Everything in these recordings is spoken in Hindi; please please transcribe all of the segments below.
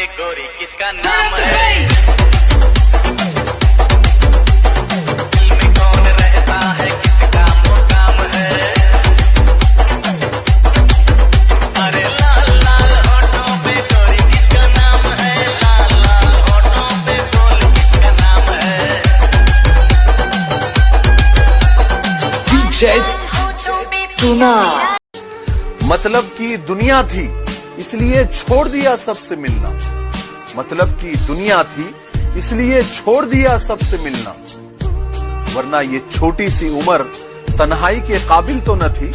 पे गोरी किसका नाम है? दिल में कौन रहता है, किसका मुकाम है? अरे लाल लाल होठों पे गोरी किसका नाम है? लाल लाल होठों पे बोल किसका नाम है? DJ tuna. मतलब की दुनिया थी इसलिए छोड़ दिया सबसे मिलना, मतलब की दुनिया थी इसलिए छोड़ दिया सबसे मिलना, वरना ये छोटी सी उम्र तन्हाई के काबिल तो न थी।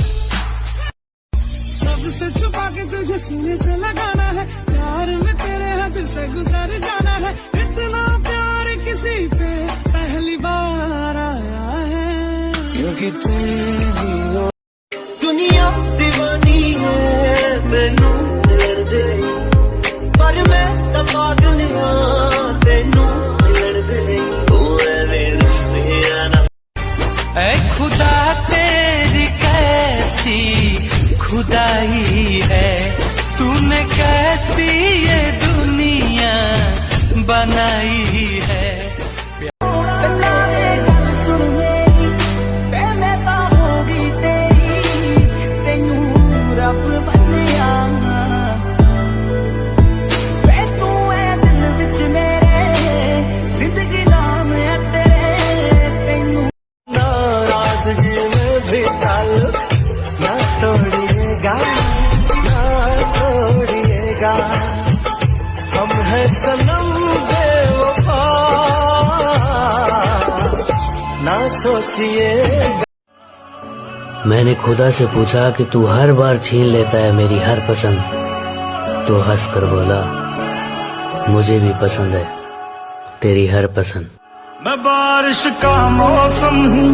सबसे छुपा के तुझे सीने से लगाना है, प्यार में तेरे हद से गुजर जाना है, इतना प्यार किसी पे पहली बार आया है, क्योंकि तुम ही हो। दुनिया दीवानी है मैनू मिलन दे लई, पर मैं तां पागल हां तैनू मिलन दे लई। ओए मेरे सियाना ऐ खुदा तेरी कैसी खुदाई है, तूने कैसी ये दुनिया बनाई है। हम है सनम बेवफा, ना सोचिए। मैंने खुदा से पूछा कि तू हर बार छीन लेता है मेरी हर पसंद, तो हंस कर बोला मुझे भी पसंद है तेरी हर पसंद। मैं बारिश का मौसम हूँ,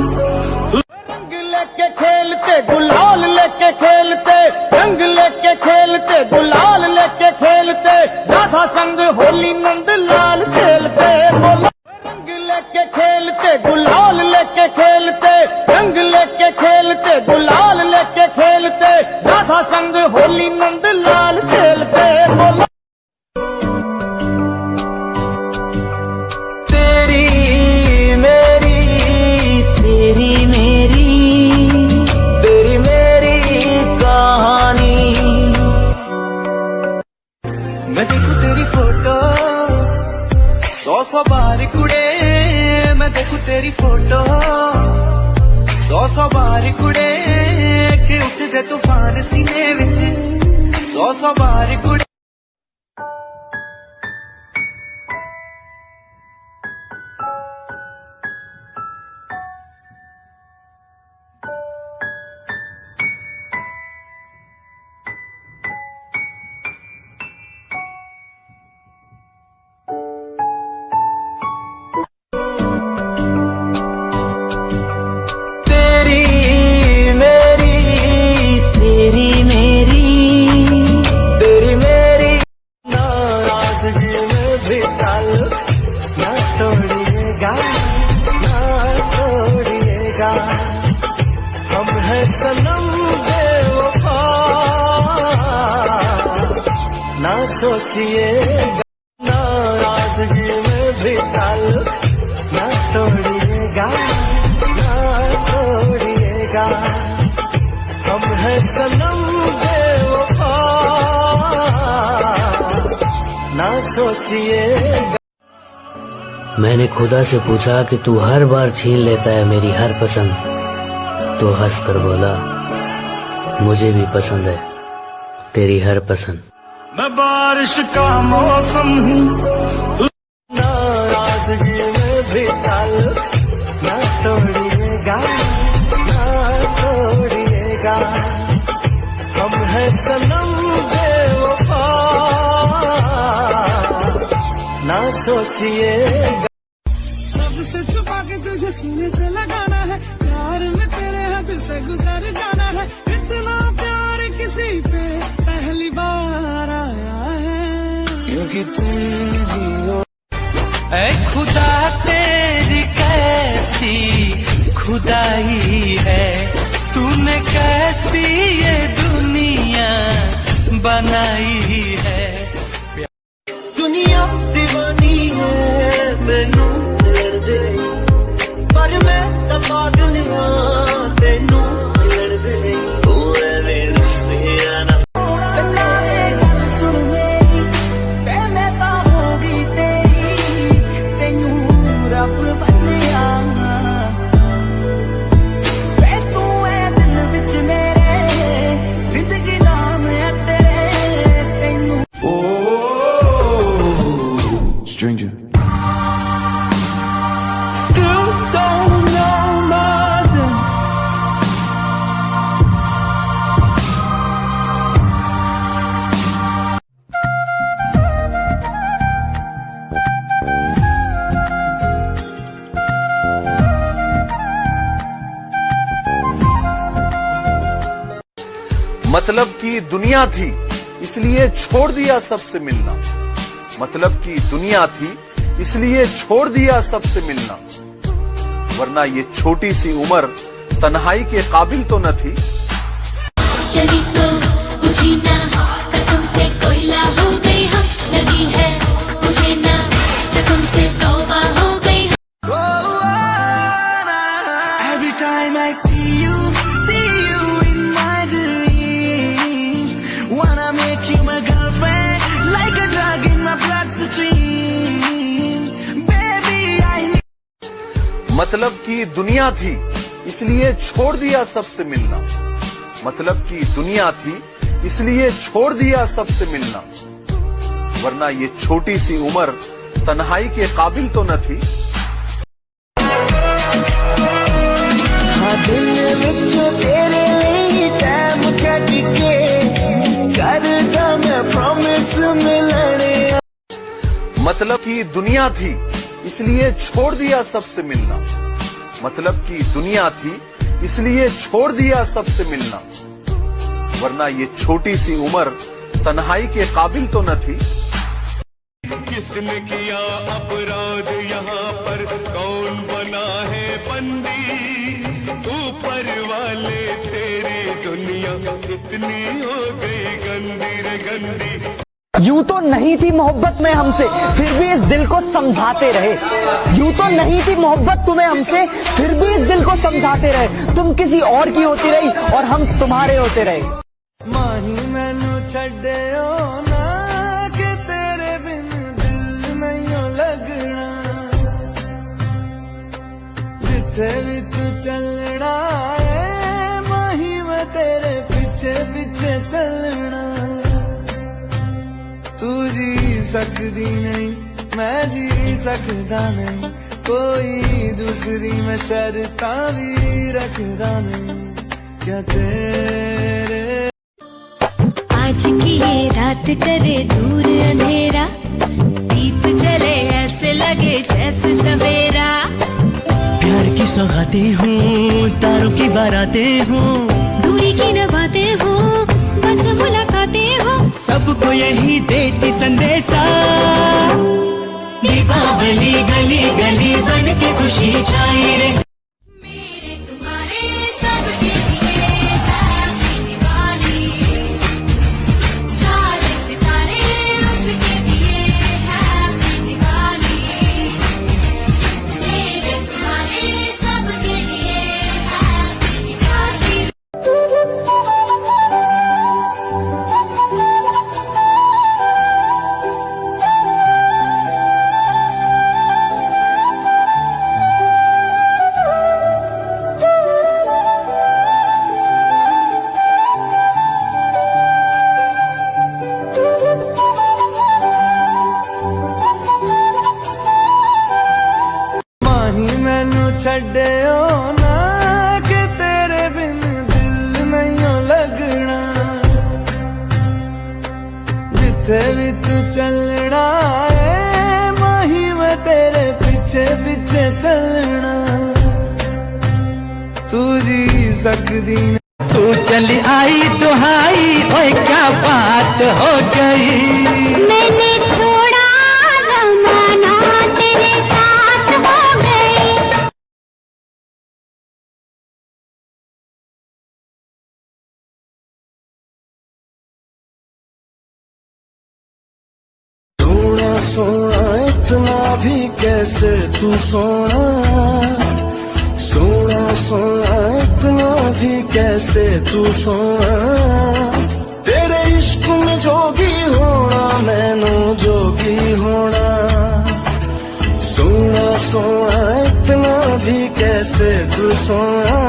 रंग लेके खेलते गुलाल लेके खेलते, रंग लेके खेलते गुलाल लेके खेलते, राधा संग होली नंद लाल खेलते। बोलो रंग लेके खेलते गुलाल लेके खेलते, रंग लेके खेलते गुलाल लेके खेलते, राधा संग होली नंद लाल खेलते। बोलो मैं देखूं तेरी फोटो 100 बार कुड़े, मैं देखूं तेरी फोटो 100 बार कुड़े, कि उठदे तूफान सीने विच 100 बार कुड़े। हम है सनम बेवफा, ना सोचिएगा, नाराजगी में भी ताल्लुक ना तोड़िएगा, ना तोड़िएगा। हम है सनम बेवफा, ना सोचिएगा। मैंने खुदा से पूछा कि तू हर बार छीन लेता है मेरी हर पसंद, तो हंस कर बोला मुझे भी पसंद है तेरी हर पसंद। मैं बारिश का मौसम हूँ, नाराजगी में भी ताल्लुक ना तोड़िएगा, ना तोड़िएगा। हम है सनम बेवफा, ना सोचिएगा। सबसे छुपा के तुझे सीने से लगाना है, प्यार में तेरे हद से गुजर जाना है, इतना प्यार किसी पे पहली बार आया है, क्योंकि तुम ही हो। ऐ खुदा तेरी कैसी खुदाई है, तूने कैसी ये दुनिया बनाई है। मतलब की दुनिया थी इसलिए छोड़ दिया सबसे मिलना। मतलब की दुनिया थी इसलिए छोड़ दिया सबसे मिलना, वरना ये छोटी सी उम्र तन्हाई के काबिल तो न थी। चली तो मुझे ना कसम से कोयला हो गई हम, लगी है मुझे ना कसम से तौबा हो गई हम। Every time I see you in my dreams, wanna make you my girlfriend, like a drug in my bloodstreams. Baby, I मतलब की दुनिया थी इसलिए छोड़ दिया सबसे मिलना। मतलब की दुनिया थी इसलिए छोड़ दिया सबसे मिलना, वरना ये छोटी सी उम्र तन्हाई के काबिल तो न थी। हाँ दिल विचों तेरे लिए टाइम कट के करदा मैं प्रॉमिस मिलने। मतलब की दुनिया थी इसलिए छोड़ दिया सबसे मिलना। मतलब की दुनिया थी इसलिए छोड़ दिया सबसे मिलना, वरना ये छोटी सी उम्र तन्हाई के काबिल तो न थी। किसने किया अपराध यहाँ पर, कौन बना है बंदी, ऊपर वाले तेरी दुनिया इतनी हो गई गंदी रे गंदी। यूं तो नहीं थी मोहब्बत में हमसे, फिर भी इस दिल को समझाते रहे। यूं तो नहीं थी मोहब्बत तुम्हें हमसे, फिर भी इस दिल को समझाते रहे। तुम किसी और की होती रही और हम तुम्हारे होते रहे। माही मैनू छड्डियो ना कि तेरे बिन दिल नहीं लगना, जिथे भी तू चलना है माही मैं तेरे पीछे पीछे चलना। तू जी सकदी नहीं मैं जी सकदा नहीं, कोई दूसरी मैं शर्तां भी रखदा नहीं, क्या तेरे आज की ये रात करे दूर अंधेरा, दीप जले ऐसे लगे जैसे सवेरा। प्यार की सौगातें हूँ तारों की बारातें हूँ, दूरी की न बातें हो बस मुलाकातें हो, सबको यही देती संदेशा। दीपावली गली गली बन के खुशी छाई रे। मेरे तुम्हारे सबके लिए हैप्पी दिवाली, सारे सितारे उसके लिए हैप्पी दिवाली। मेरे तुम्हारे सबके लिए हैप्पी दिवाली। माही मैनू छड्डियो ना कि तेरे बिन दिल नहीं लगना, जिथे भी तू चलना है माही मैं तेरे पीछे पीछे चलना। तू जी सकदी नहीं। तू चली आई दुहाई, ओए क्या बात हो गई। मैंने छोड़ा जमाना तेरे साथ हो गई। सोना सोना इतना भी कैसे तू सोना, सोना सोना इतना भी कैसे तू सोना। तेरे इश्क में जोगी होना मैनू जोगी होना, सोना सोना इतना भी कैसे तू सोना।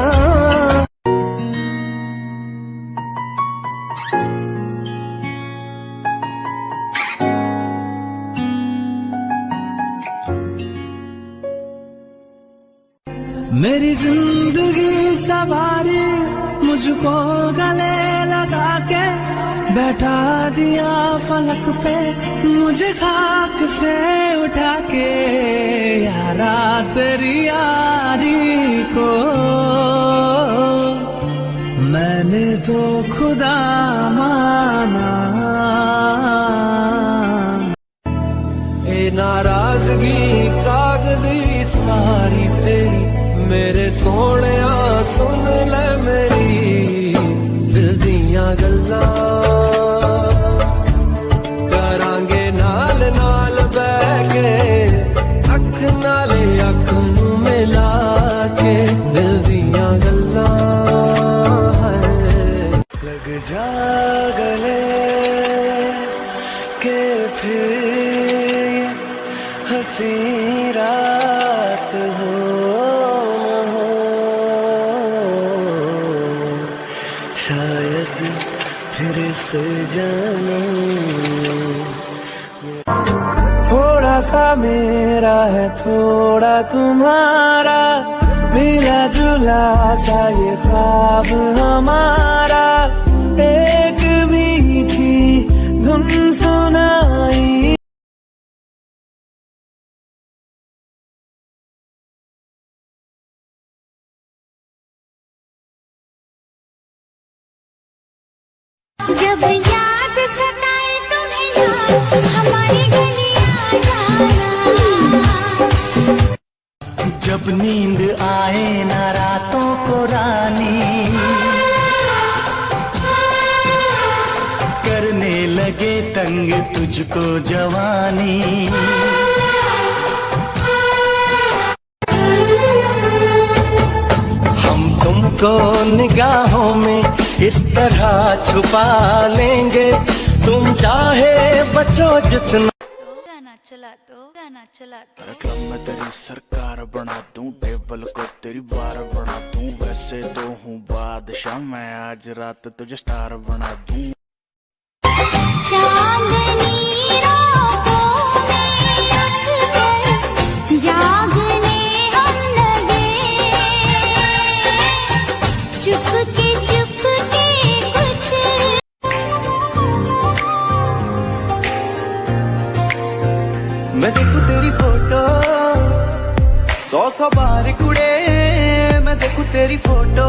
मेरी जिंदगी सवारी मुझको गले लगा के बैठा दिया फलक पे, मुझे खाक से उठा के यारा तेरी यारी को मैंने तो खुदा माना। ए नाराजगी कागजी सारी तेरी, मेरे सोने सुन ले मेरी दिल दियां गल्लां, करांगे नाल नाल बह के अख नाले अख मिला के दिल दियां गल्लां। लग जा गले के फिर ये हंसी रात हो न हो, शायद फिर से जन्म। थोड़ा सा मेरा है थोड़ा तुम्हारा, मिला जुला सा ये ख्वाब हमारा, एक मीठी धुन सुनाई। जब याद सताए तुम्हें यार, हमारी गलियां जाना। जब नींद आए ना रातों को रानी, करने लगे तंग तुझको जवानी। हम तुमको निगाहों में इस तरह छुपा लेंगे, तुम चाहे बचो जितना। गाना चला दो, गाना चला दो। क्लब में तेरी सरकार बना दूं, टेबल को तेरी बार बना दूं, वैसे तो हूँ बादशाह मैं, आज रात तुझे स्टार बना दूं। चांदनी रातों में अक्सर जागने हम लगे, चुपके चुपके कुछ। मैं देखूं तेरी फोटो 100 बार कुड़े, मैं देखूं तेरी फोटो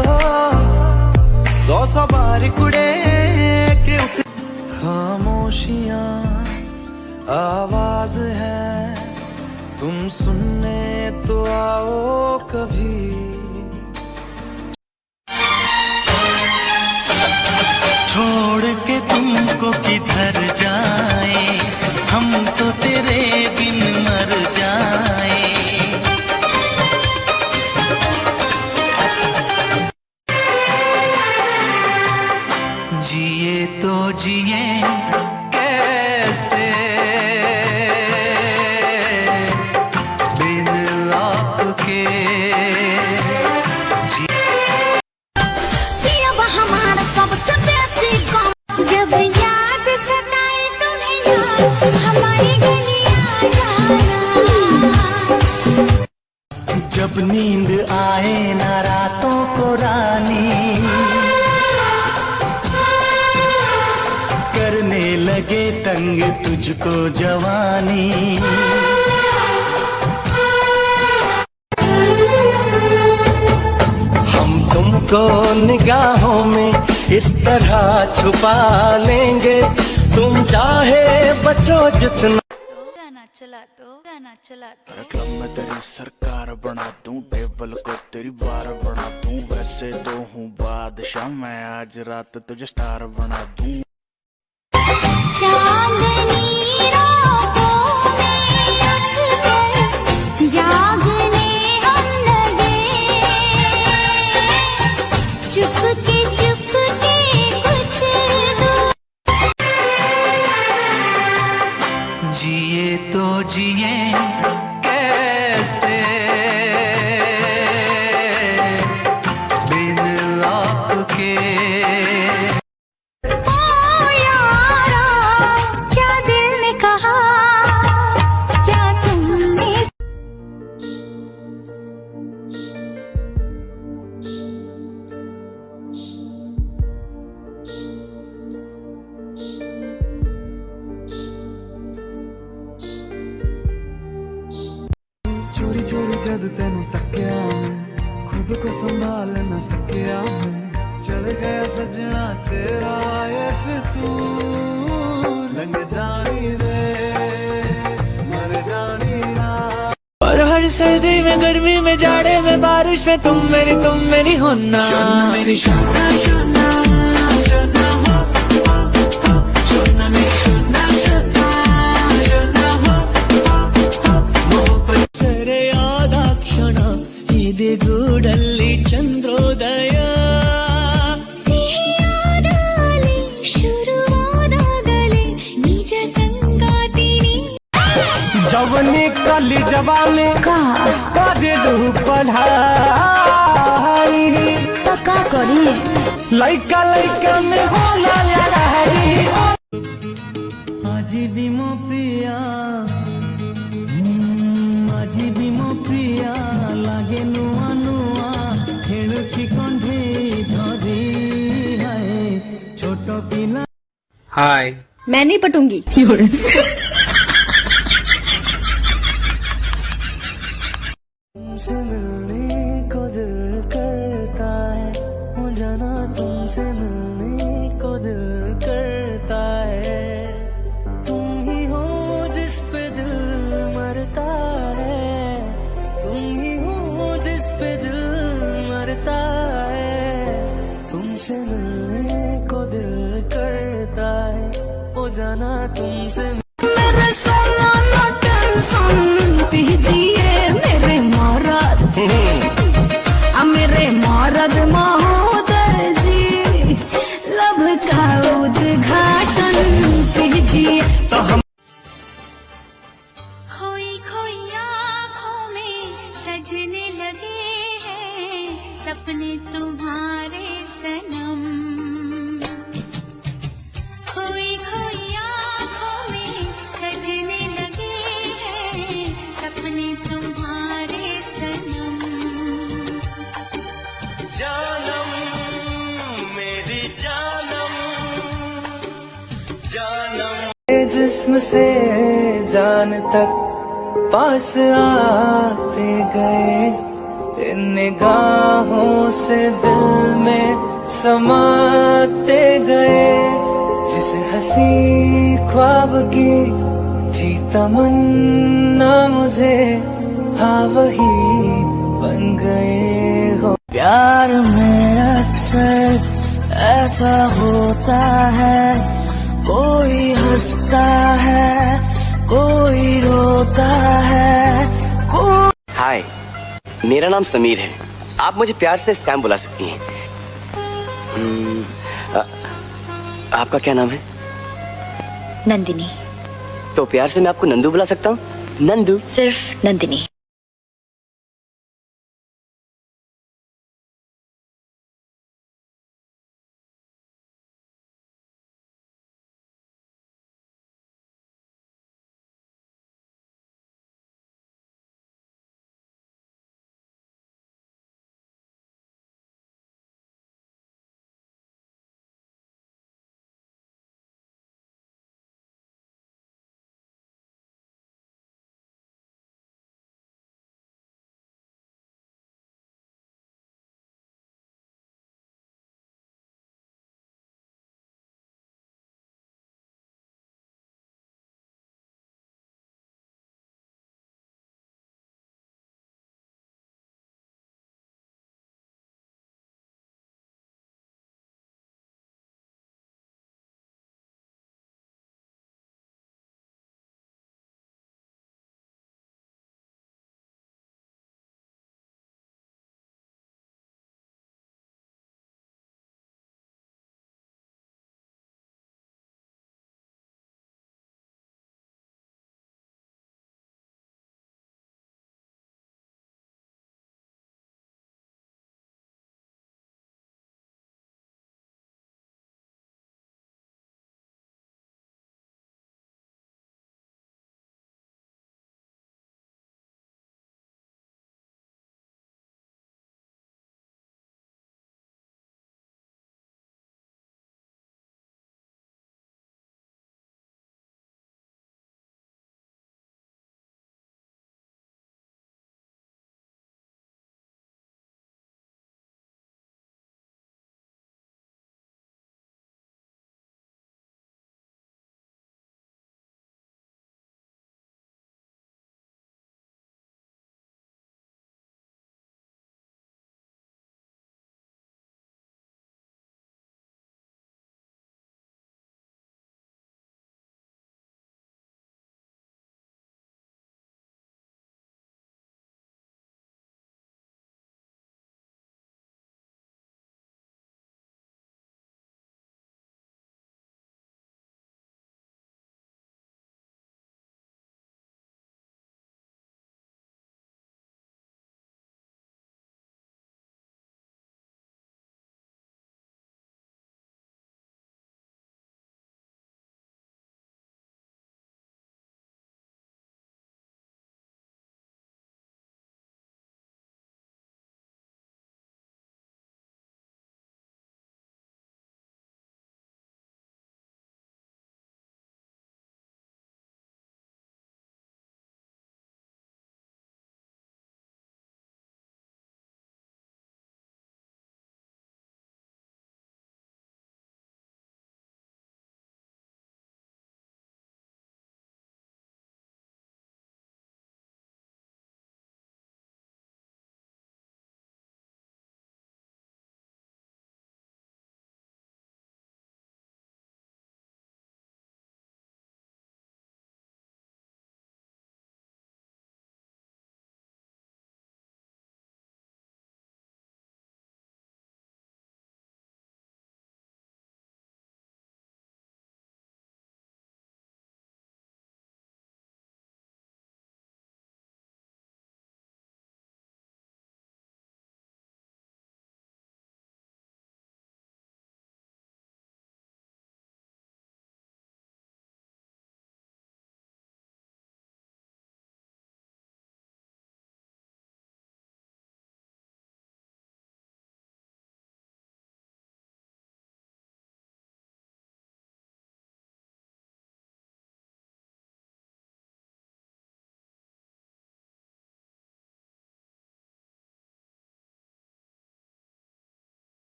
100 बार कुड़े के खामोशियां आवाज है, तुम सुनने तो आओ कभी। छोड़ के तुमको किधर जाए, हम तो तेरे बिन मर जाए। जिए तो जिए कैसे बिन आपके। अब हमारा सबसे प्यासी कौन। जब याद सताए तुम्हें यार, हमारी गलियां जाना। जब नींद आए ना रातों को रानी, करने लगे तंग तुझको जवानी। हम तुमको निगाहों में इस तरह छुपा लेंगे, तुम चाहे बचो जितना। गाना चला दो, गाना चला दो। क्लब में तेरी सरकार बना दूं, टेबल को तेरी बार बना दूं, वैसे तो हूँ बादशाह मैं, आज रात तुझे स्टार बना दूं। चांदनी रातों में अक्सर जागने हम लगे, चुपके चुपके कुछ दूर। जिए तो जिए कैसे बिन आपके। ओ यारा, क्या दिल ने कहा, क्या तुमने। चोरी चोरी जद तेनू तक्या मैं, खुद को संभाल न सकिया मैं। चल गया सजना तेरा ये फितूर, रंग जानी रे मर जानी रात। और हर सर्दी में गर्मी में जाड़े में बारिश में तुम मेरी होना, मेरी शोना शोना शोना हो, शोना मेरी शोना शोना शोना हो, सरे आदाक्षण इदे गूडल्ली चंद्रोदय, जवनी कली जवानी करे दू पढ़ाई, तो का करी लइका लइका में होला लड़ाई। আজি भी मो प्रिया, আজি भी मो प्रिया लागे नुआ नुआ खेलुछि कंधे धरी है छोट पिला। हाय मैं नहीं पटूंगी। तुमसे मिलने को दिल करता है, हो जाना तुमसे मिलने को दिल करता है। तुम ही हो जिस पे दिल मरता है, तुम ही हो जिस पे दिल मरता है। तुमसे मिलने को दिल करता है, हो जाना तुमसे। मेरे सोना ना टेंशन पीजिए मेरे मरद, मेरे मरद महोदय जी, लब का उद्घाटन कीजिए। खोई खोई आँखों में सजने लगे हैं सपने तुम्हारे सनम, खोई खोई आँखों में सजने लगे हैं सपने तुम्हारे सनम। जानम मेरी जानम जानम, जिस्म से जान तक पास आते गए, इन निगाहों से दिल में समाते गए। जिस हंसी ख्वाब की थी तमन्ना मुझे, हाँ वही बन गए हो। प्यार में अक्सर ऐसा होता है, कोई हंसता है कोई रोता है हाय मेरा नाम समीर है, आप मुझे प्यार से सैम बुला सकती हैं। आपका क्या नाम है? नंदिनी। तो प्यार से मैं आपको नंदू बुला सकता हूँ? नंदू। सिर्फ नंदिनी।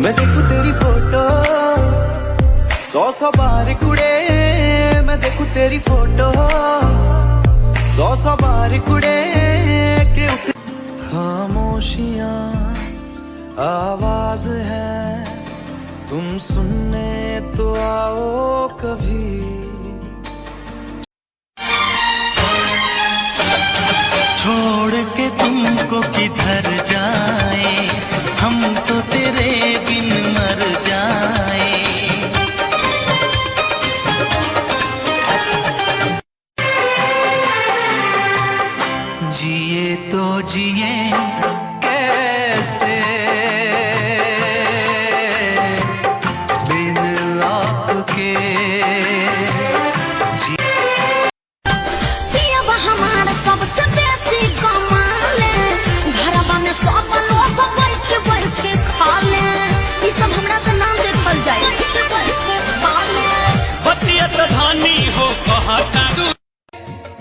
मैं देखूं तेरी फोटो 100 बार कुड़े, मैं देखूं तेरी फोटो 100 बार कुड़े के खामोशियां आवाज है, तुम सुनने तो आओ कभी। छोड़ के तुमको किधर जाए, हम तो तेरे बिन मर जाए। जिए तो जिए कैसे बिन आपके। पियबा हमारा सबसे बेसी कमाल, घरबा में सब लोग बैठ बैठ के खा ले। ई सब हमरा से नाम देखल जाए, बतिया प्रधानी हो कहता तू।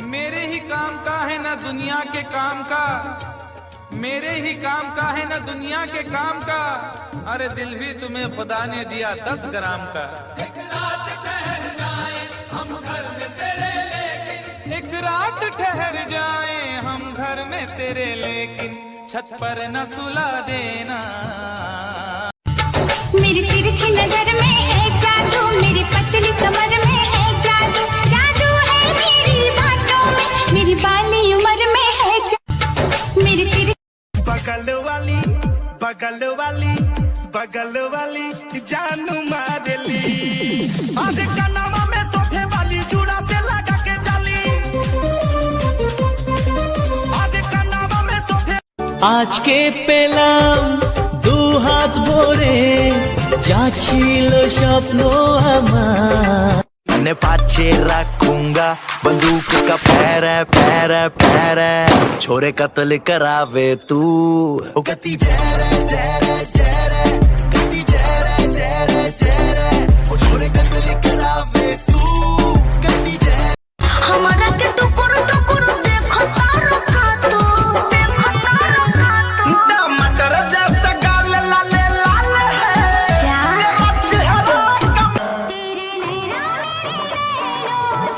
मेरे ही काम का है ना दुनिया के काम का, मेरे ही काम का है ना दुनिया के काम का। अरे दिल भी तुम्हें खुदा ने दिया 10 ग्राम का। एक रात ठहर जाए हम घर में तेरे लेकिन, छत पर न सुला देना। मेरी तिरछी नजर में है जादू, मेरी पतली कमर में है जादू। जादू है मेरी बातों में, मेरी बाली उम्र में है मेरी बगल वाली बगल वाली बगल वाली जानू मारेली, आधे कनावा में सोफे वाली जुड़ा से लगा के जाली, आधे कनावा में सोफे। आज के पेलाम दू हाथ भोरे যাচ্ছিল স্বপ্ন আমার। ने पाछे रखूंगा बंदूक का पैरा पैरा पैरा, छोरे कत्ल करावे तू। ओ गति जरे जरे जरे, गति जरे जरे जरे, ओ छोरे कत्ल करावे तू। गति जरे हमारा के टुकुर टुकुर देखो तारो का तू, देखो तारो का तू। टमाटर जैसा गाल लाल लाल है, क्या चेहरा कम। तेरे नैना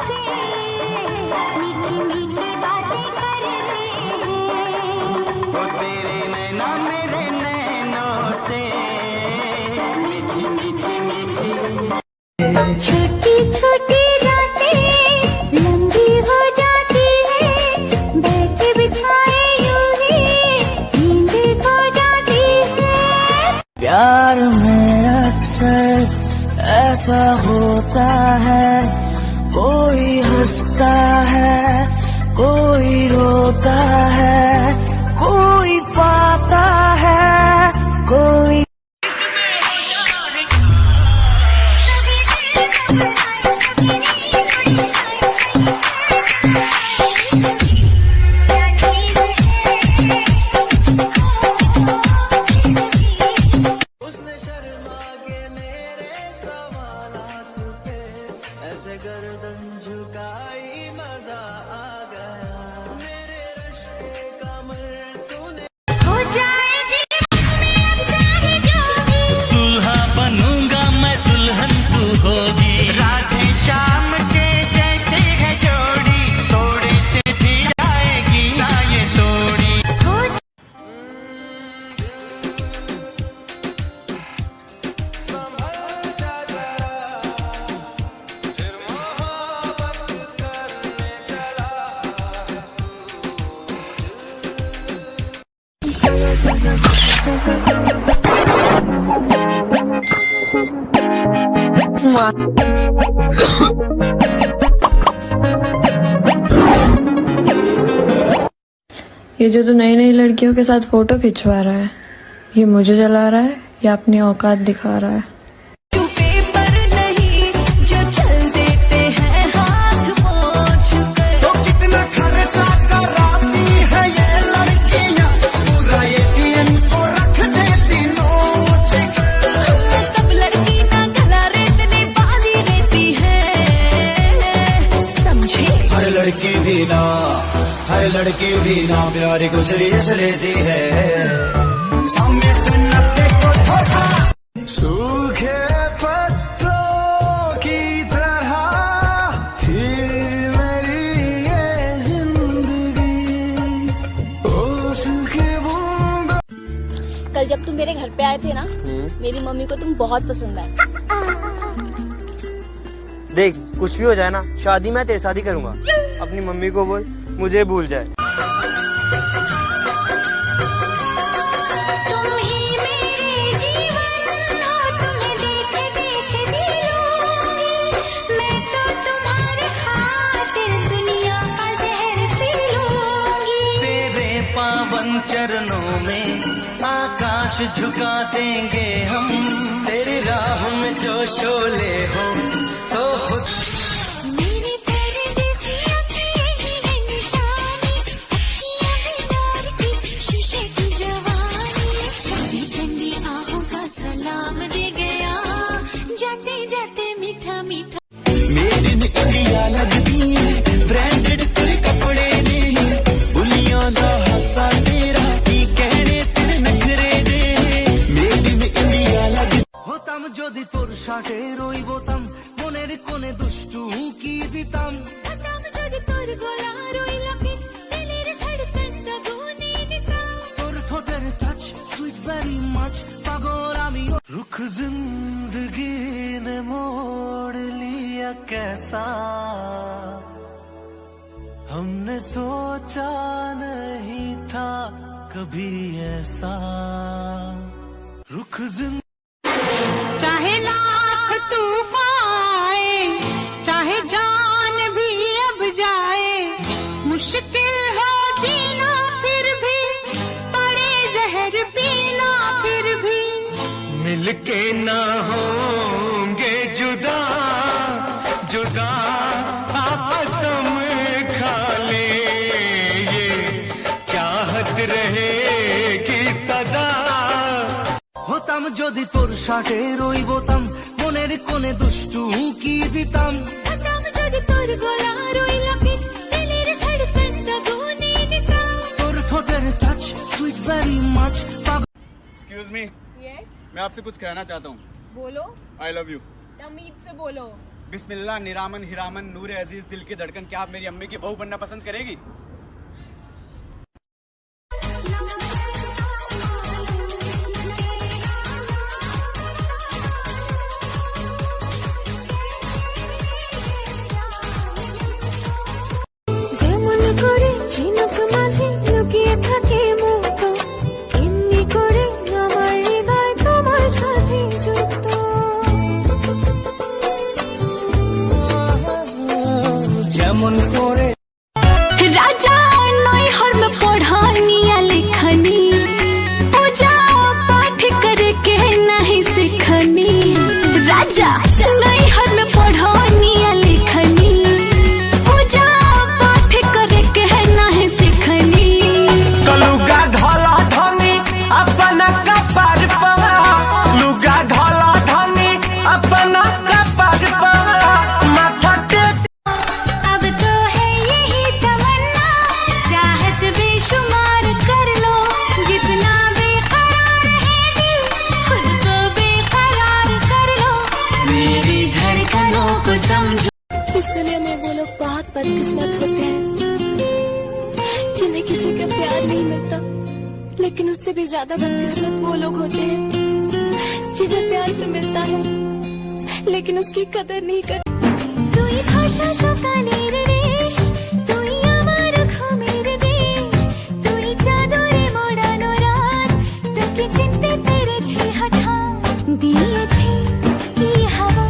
से मीठी मीठी बातें कर रहे हैं। ओ तेरे नैना मेरे नैनों से मीठी मीठी मीठी। छोटी छोटी रातें लंबी हो जाती है, बैठे बिछाए यूं ही नींद खो जाती है। प्यार में अक्सर ऐसा होता है, कोई हंसता है कोई रोता है, कोई पाता है कोई। उसने शर्मा के मेरे सवालात पे ऐसे गर्दन झुकाई, मजा आ गया मेरे रिश्ते का मर तूने। हो जाए जीवन में अच्छा ही जो भी, दूल्हा बनूंगा मैं दुल्हन तू होगी। राधे श्याम के जैसे है जोड़ी, तोड़े से भी जाएगी ना ये तोड़ी। हो ये जो तू नई नई लड़कियों के साथ फोटो खिंचवा रहा है, ये मुझे जला रहा है या अपनी औकात दिखा रहा है? तू पेपर नहीं जो चल देते हैं हाथ पोंछ कर। तो कितना खर्चा कराती है ये लड़कियां, पूरा ATM को रख देती नोच कर। सब लड़की ना गला रेतने वाली रहती है, समझे? हर लड़की भी ना प्यार को सीरियस लेती है, सामने से नब्बे को धोखा। जब तुम मेरे घर पे आए थे ना, मेरी मम्मी को तुम बहुत पसंद आए। देख, कुछ भी हो जाए ना, शादी मैं तेरे साथ ही करूंगा। अपनी मम्मी को बोल मुझे भूल जाए। तुम ही मेरे जीवन हो, तुम्हें देख देख जी लूंगी। मैं तो तुम्हारे खातिर दुनिया का जहर पी लूंगी। तेरे पावन चरणों में आकाश झुका देंगे हम। तेरी राह में जो शोले हो तो खुद मेरे परदेसी अखियाँ ही है निशानी, अखियाँ बेदार की शीशे की जवानी। चंदी चंदी आँखों का सलाम दे गया, जाते जाते मीठा मीठा। मेरी इंडिया लगदी ब्रांडेड तेरे कपड़े ने, बुलियां दा हासा तेरा की कहने तेरे नखरे दे। मेरी इंडिया लगदी হতাম যদি তোর সাথে রইবতাম, মনের কোণে দুষ্টু কি দিতাম। হতাম যদি তোর গলা রইলা পিঠ, দিলের ধড়কনটা গুনে নিতাম। তোর ঠোঁটের টাচ সুইট ভেরি মাচ, পাগল আমি। रुख जिंदगी ने मोड़ लिया कैसा, हमने सोचा नहीं था कभी ऐसा। रुख चाहे लाख तूफान आए, चाहे जान भी अब जाए, मुश्किल हो जीना फिर भी, पड़े जहर पीना फिर भी। मिलके ना होंगे जुदा, जुदा आपस में खा ले, ये चाहत रहेगी सदा। হতাম যদি তোর সাথে রইবতাম, মনের কোণে দুষ্টু কি দিতাম। হতাম যদি তোর গলা রইলা পিঠ, দিলের ধড়কনটা গুনে নিতাম। তোর ঠোঁটের touch sweet very much. Excuse me, yes, मैं आपसे कुछ कहना चाहता हूँ। बोलो। I love you. तमीज से बोलो। बिस्मिल्लाह निरामन हिरामन नूर अजीज दिल की धड़कन, क्या आप मेरी अम्मी की बहू बनना पसंद करेगी? যেমন করে ঝিনুক মাঝে লুকিয়ে থাকে মুক্ত, এমনি করে আমার হৃদয় তোমার সাথে যুক্ত। যেমন করে राजा नैहर में पढ़ानिया लिखनी, पूजा पाठ करके नहीं सीखनी। राजा नैहर में पढ़ानिया लिखनी, पूजा पाठ करके नहीं सीखनी। लुगा धला धनी अपना कपार पर, लुगा धला धनी अपना कपार पर, माथा टेक। अब तो है यही तमन्ना, चाहत बेशुमार कर लो, जितना बेकरार है दिल, खुद को बेकरार कर लो। मेरी धड़कनों को समझो। इस दुनिया में वो लोग बहुत बदकिस्मत होते हैं जिन्हें किसी का प्यार नहीं मिलता, लेकिन उससे भी ज्यादा बदकिस्मत वो लोग होते हैं जिन्हें प्यार तो मिलता है लेकिन उसकी कदर नहीं करते। তুই ভাষা সকালের রেশ, তুই আমার ঘুমের দেশ, তুই চাদরে মোড়ানো রাত, তোকে চিনতে পেরেছি হঠাৎ, দিয়েছি কি হাওয়া।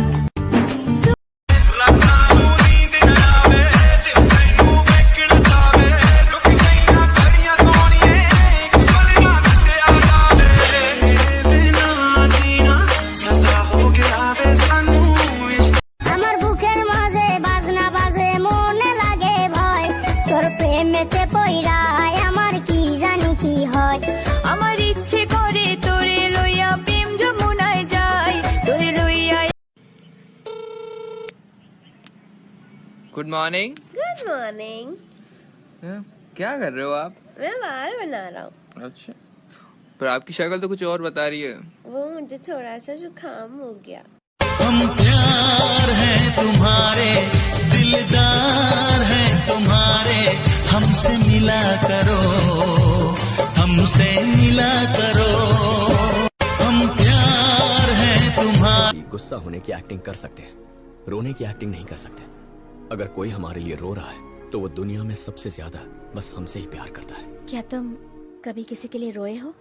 আমার বুকের মাঝে বাজনা বাজে, মনে লাগে ভয়, তোর প্রেমেতে পইড়ায় আমার কি জানি কি হয়। আমার ইচ্ছে করে তোরে লইয়া প্রেম যমুনায় যাই, তোরে লইয়া। Good morning. Good morning. क्या कर रहे हो आप? मैं बाल बना रहा हूँ। अच्छा, पर आपकी शक्ल तो कुछ और बता रही है। वो मुझे थोड़ा सा जुकाम हो गया। हम प्यार हैं तुम्हारे, दिलदार हैं तुम्हारे, हमसे मिला करो, हमसे मिला करो। गुस्सा होने की एक्टिंग कर सकते हैं, रोने की एक्टिंग नहीं कर सकते। अगर कोई हमारे लिए रो रहा है तो वो दुनिया में सबसे ज्यादा बस हमसे ही प्यार करता है। क्या तुम कभी किसी के लिए रोए हो?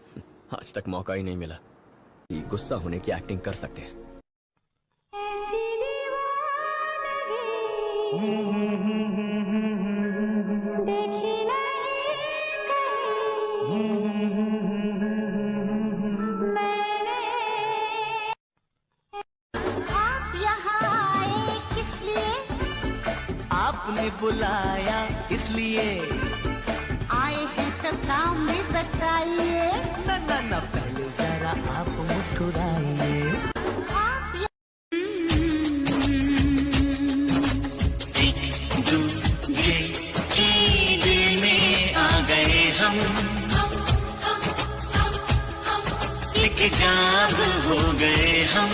आज तक मौका ही नहीं मिला कि गुस्सा होने की एक्टिंग कर सकते हैं। आप यहाँ आए किस लिए? आपने बुलाया इसलिए आए हैं तो काम भी बताइए। ना पहले जरा आप मुस्कुराइए। दूजे के दिल में आ गए हम एक जान हो गए हम।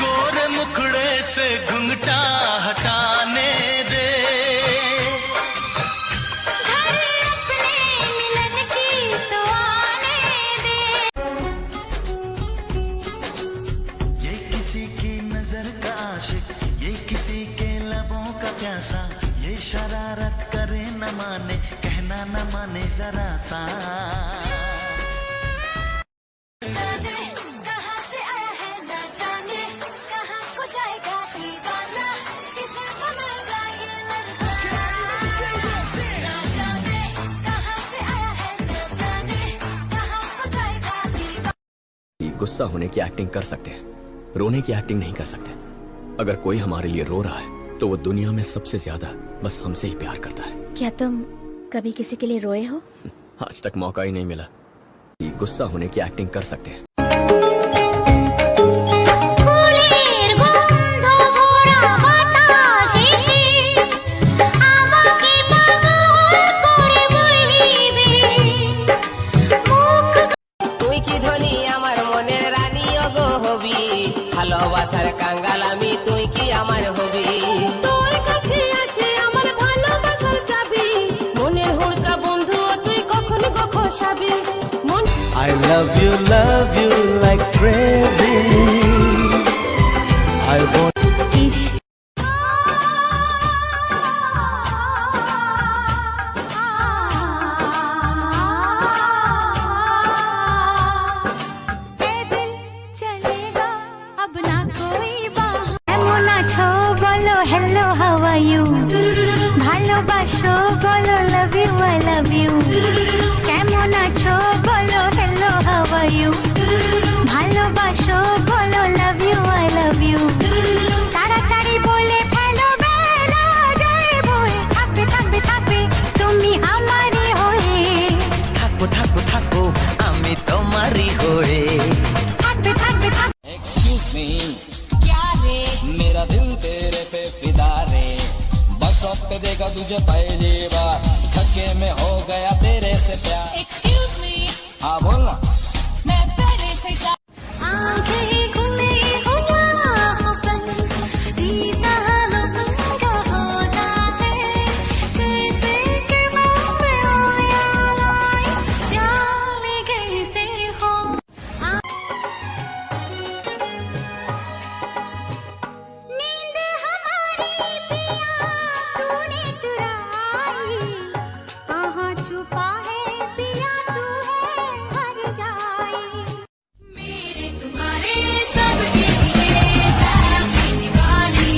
गोरे मुखड़े से घुंघटा हटाने दे, ये किसी की नजर का आशिक, ये किसी के लबों का प्यासा, ये शरारत करे न माने, कहना न माने जरा सा। कहाँ से आया है ना जाने, कहाँ को जाएगा दीवाना, किसे बनाएगा ये लड़का। ना जाने कहाँ से आया है ना जाने, कहाँ को जाएगा दीवाना। गुस्सा होने की एक्टिंग कर सकते हैं, रोने की एक्टिंग नहीं कर सकते। अगर कोई हमारे लिए रो रहा है तो वो दुनिया में सबसे ज्यादा बस हमसे ही प्यार करता है। क्या तुम कभी किसी के लिए रोए हो? आज तक मौका ही नहीं मिला कि गुस्सा होने की एक्टिंग कर सकते हैं। ফুলের গন্ধ ভরা বাতাসে আমাকে পাগল করে বইবে মুখ। তুই কি ধনী আমার মনের রানী গো হবি, ভালোবাসার কাঙ্গাল আমি, তুই কি আমার হবি। তোর কাছে আছে আমার ভালোবাসার চাবি, মনের হুড়কা বন্ধু তুই কখন গো খসাবি। মন I love you like crazy. I want चलेगा अब ना कोई কেমন আছো বলো হ্যালো হাউ আর ইউ, ভালোবাসো বলো love you I love you. কেমন আছো বলো হ্যালো হাউ আর ইউ, ভালোবাসো বলো love you I love you. তাড়াতাড়ি বলে ফেলো বেলা যায় বই, থাকবে থাকবে থাকবে তুমি আমারই হয়ে, থাকবো থাকবো থাকবো আমি তোমারই হয়ে। থাকবে থাকবে থাকবে। Excuse me, क्या रे मेरा दिल तेरे पे फिदा रे, बस स्टॉप पे देखा तुझे पहली बार, धक्के में हो गया तेरे से प्यार। एक्सक्यूज मी, हाँ बोलना। मैं पहले से आंखें खुली हुआ हो बन दीदा लगा होता है, कैसे के मुंह पे आया लाई जाने कैसे हो। नींद हमारी पिया तूने चुराई, कहाँ छुपा है पिया तू है हर जाई। मेरे तुम्हारे सबके लिए हैप्पी दिवाली,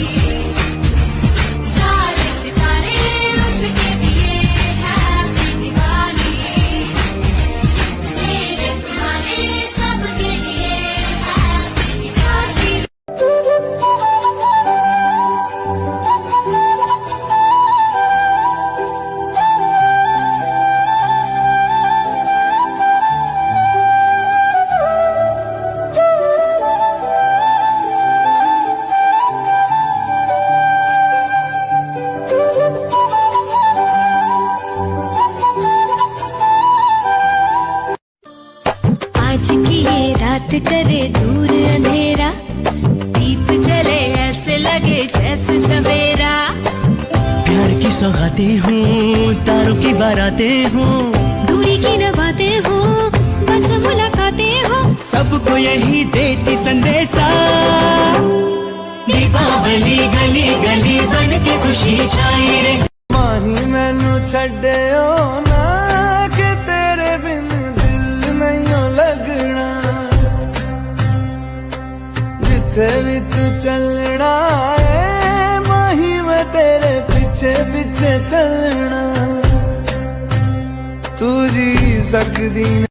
सारे सितारे उसके लिए हैप्पी दिवाली। मेरे तुम्हारे सबके लिए हैप्पी दिवाली। आज की ये रात करे दूर अंधेरा, दीप जले ऐसे लगे जैसे सवेरा। प्यार की सौगातें हूँ, तारों की बारातें हूँ, दूरी की न बातें हो बस मुलाकातें हो, सबको यही देती संदेशा, दीपावली गली गली बन के खुशी छाई रे। माही मैनू छड्डियो ना कि तेरे बिन दिल नहीं लगना, जिथे भी तू चलना है माही मैं तेरे पीछे पीछे चलना, तू जी सकदी नहीं।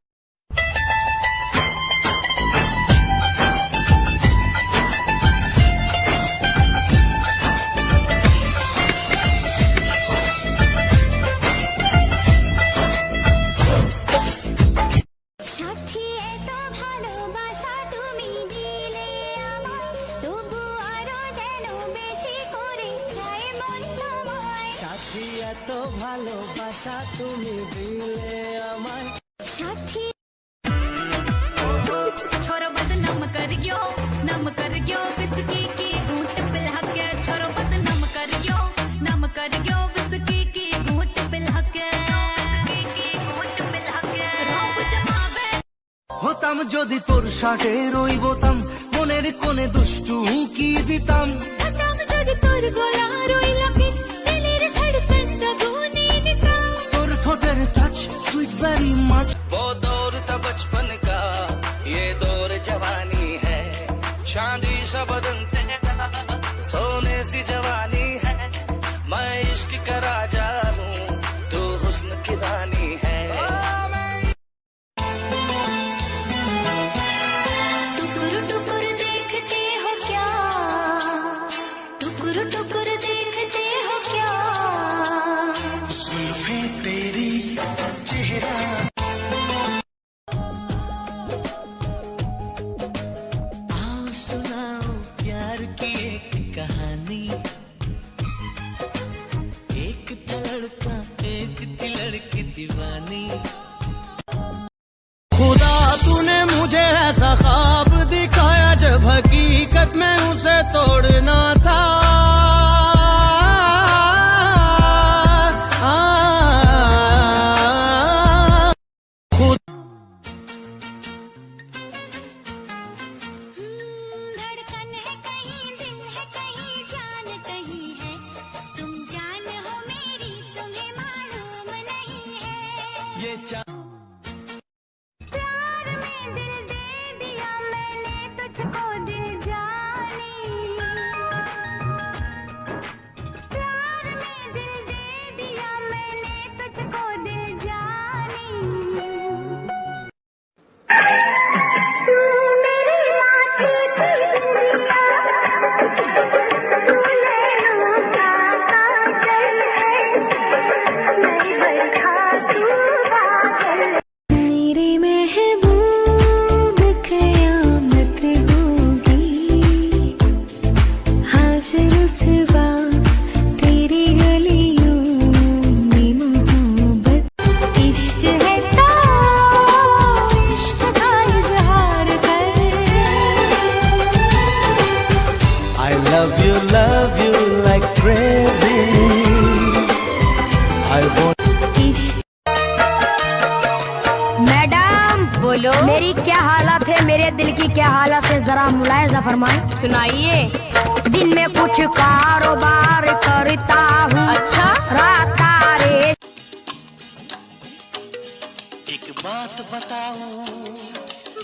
তো ভালোবাসা তুমি দিলে আমায় সাথী। छोरो बदनाम कर गयो विस्की की घूंट पिला के, छोरो बदनाम कर गयो विस्की की घूंट पिला के, রব জমাবে হতাম যদি তোর সাথে রইবতাম, মনের কোণে দুষ্টু কি দিতাম, হতাম যদি তোর গলা রইলা পিঠ, দিলের ধড়কনটা গুনে নিতাম, তোর ঠোঁটের টাচ সুইট ভেরি মাচ। वो दौर था बचपन का, ये दौर जवानी है, शादी सा बदन तेरा सोने सी जवानी है, मैं इश्क का राजा हूँ तू हुस्न की रानी है। टुकुर टुकुर देखते हो क्या, टुकुर टुकुर देखते हो क्या, जुल्फे तेरी चेहरा आओ सुनाओ प्यार की एक कहानी, एक था लड़का एक थी लड़की दीवानी। खुदा तूने मुझे ऐसा ख्वाब दिखाया जब हकीकत में उसे तोड़ना था, धड़कन है कहीं दिल है कहीं जान कहीं है, तुम जान हो मेरी तुम्हें मालूम नहीं है, ये प्यार में दिल दे दिया मैंने तुझको दिल जानी, प्यार में दिल दे दिया मैंने तुझको दिल जानी, तू मेरी माथे की बिंदिया, तू लहरों का काजल है, मैं बरखा तू बादल, मेरी महबूब कयामत होगी, आज रुसवा तेरी गलियों में मोहब्बत, इश्क है तो इश्क का इजहार कर, I love you like crazy. I want madam बोलो, मेरी क्या हालत है, मेरे दिल की क्या हालत है, जरा मुलायजा फरमाएं। सुनाइए। दिन में कुछ कारोबार करता हूँ, अच्छा रात तारे, एक बात बताऊं,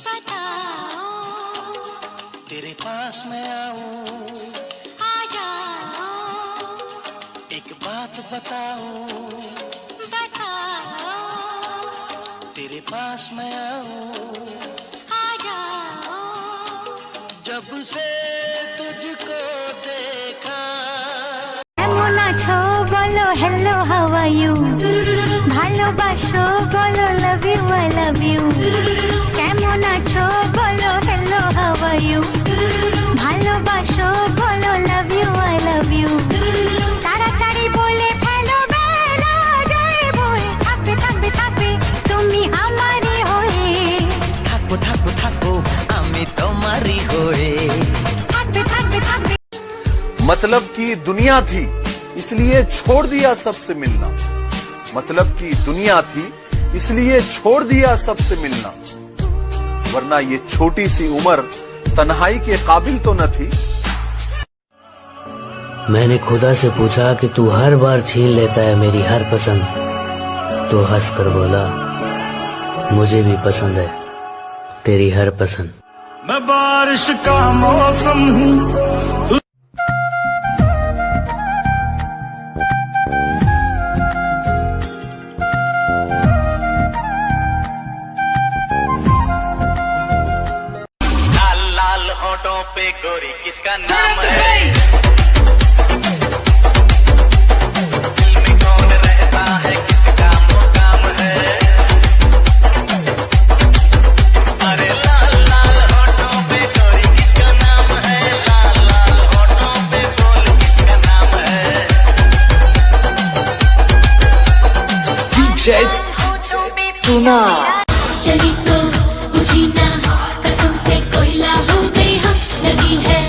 बताओ तेरे पास मैं आऊं, आ जाओ, एक बात बताऊं, बताओ तेरे पास मैं आऊं, आ जाओ, जब से तुझको देखा। কেমন আছো বলো হেলো হাউ আর ইউ, ভালোবাসো বলো love you I love you, কেমন আছো বলো হেলো হাউ আর ইউ, ভালোবাসো বলো love you I love you, তাড়াতাড়ি বলে ফেলো বেলা যায় বয়ে, থাকবে থাকবে থাকবে তুমি আমারই হয়ে, থাকবো থাকবো থাকবো আমি তোমারই হয়ে। থাকবে থাকবে থাকবে, मतलब की दुनिया थी इसलिए छोड़ दिया सबसे मिलना, मतलब की दुनिया थी इसलिए छोड़ दिया सबसे मिलना, वरना ये छोटी सी उम्र तन्हाई के काबिल तो न थी। मैंने खुदा से पूछा कि तू हर बार छीन लेता है मेरी हर पसंद, तो हंस कर बोला मुझे भी पसंद है तेरी हर पसंद। मैं बारिश का मौसम हूँ, लाल लाल होठों पे गोरी किसका नाम है? दिल में कौन रहता है, किसका मुकाम है? अरे लाल लाल होठों पे गोरी किसका नाम है? लाल लाल होठों पे बोल किसका नाम है? DJ Tuna चली तो बुझी ना, कसम से कोयला हो गई हम, लगी है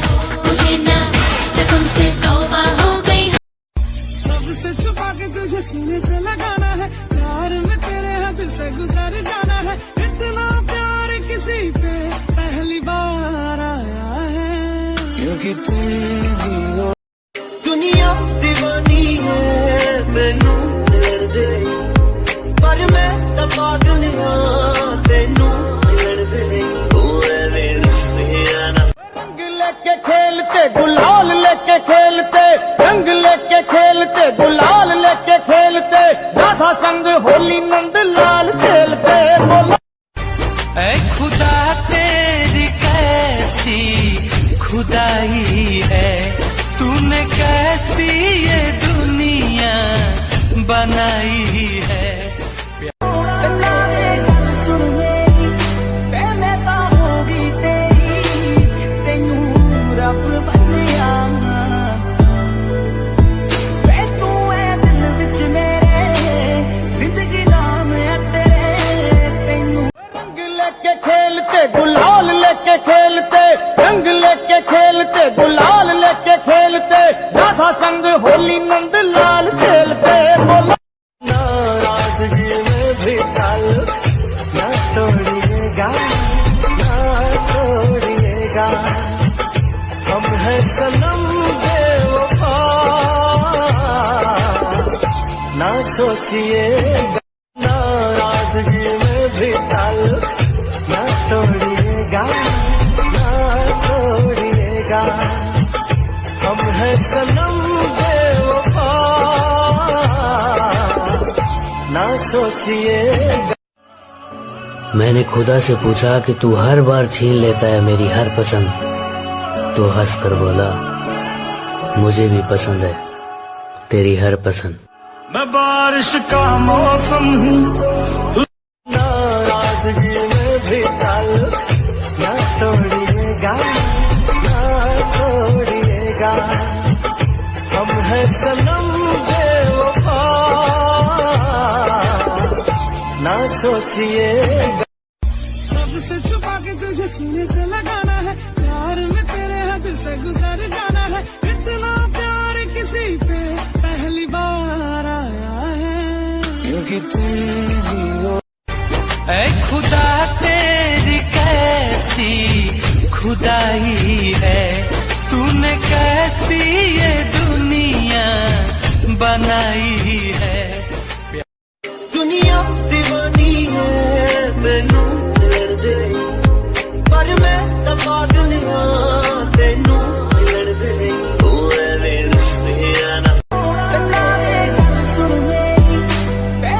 मुझे ना, कसम से तौबा हो गई हम। सबसे छुपा के तुझे सीने से लगाना है, प्यार में तेरे हद से गुजर जाना है। इतना प्यार किसी पे पहली बार आया है, क्योंकि तुम ही हो। दुनिया दीवानी है मैनू मिलन दे, पर मैं तो पागल हां तेनू मिलन दे। रंग लेके खेलते गुलाल लेके खेलते, रंग लेके खेलते गुलाल लेके खेलते, राधा संग होली नंद लाल खेलते। बोला ऐ खुदा तेरी कैसी खुदाई है, तूने कैसी ये दुनिया बनाई है। सुन मेरी मैं तो होगी तेरी, तेनू रब बनिया तू है दिल विच मेरे, जिंदगी नाम है तेरे तेनू। रंग लेके खेलते गुलाल लेके खेलते, रंग लेके खेलते गुलाल लेके खेलते, राधा संग होली नंद लाल खेलते। बोला नाराजगी में भी कल ना तोड़िएगा, ना तोड़िएगा, हम है सनम बेवफा, ना सोचिएगा। नाराजगी में भी कल ना तोड़िएगा, ना तोड़िएगा, हम है सनम बेवफा, ना सोचिएगा। मैंने खुदा से पूछा कि तू हर बार छीन लेता है मेरी हर पसंद, तो हंस कर बोला मुझे भी पसंद है तेरी हर पसंद। मैं बारिश का मौसम हूँ, नाराजगी में भी कल ना तोड़िएगा, ना तोड़िएगा, हम है सनम बेवफा, ना सोचिएगा। सबसे छुपा के तुझे सीने से लगाना है, प्यार में तेरे हद से गुजर जाना है। इतना प्यार किसी पे पहली बार आया है, क्योंकि तुम ही हो। ऐ खुदा तेरी कैसी खुदाई है, तूने कैसी ये दुनिया बनाई है। दुनिया दीवानी है मैनू मिलन दे, पर मैं तो पागल हां तेनू मिलन दे। सुन मेरी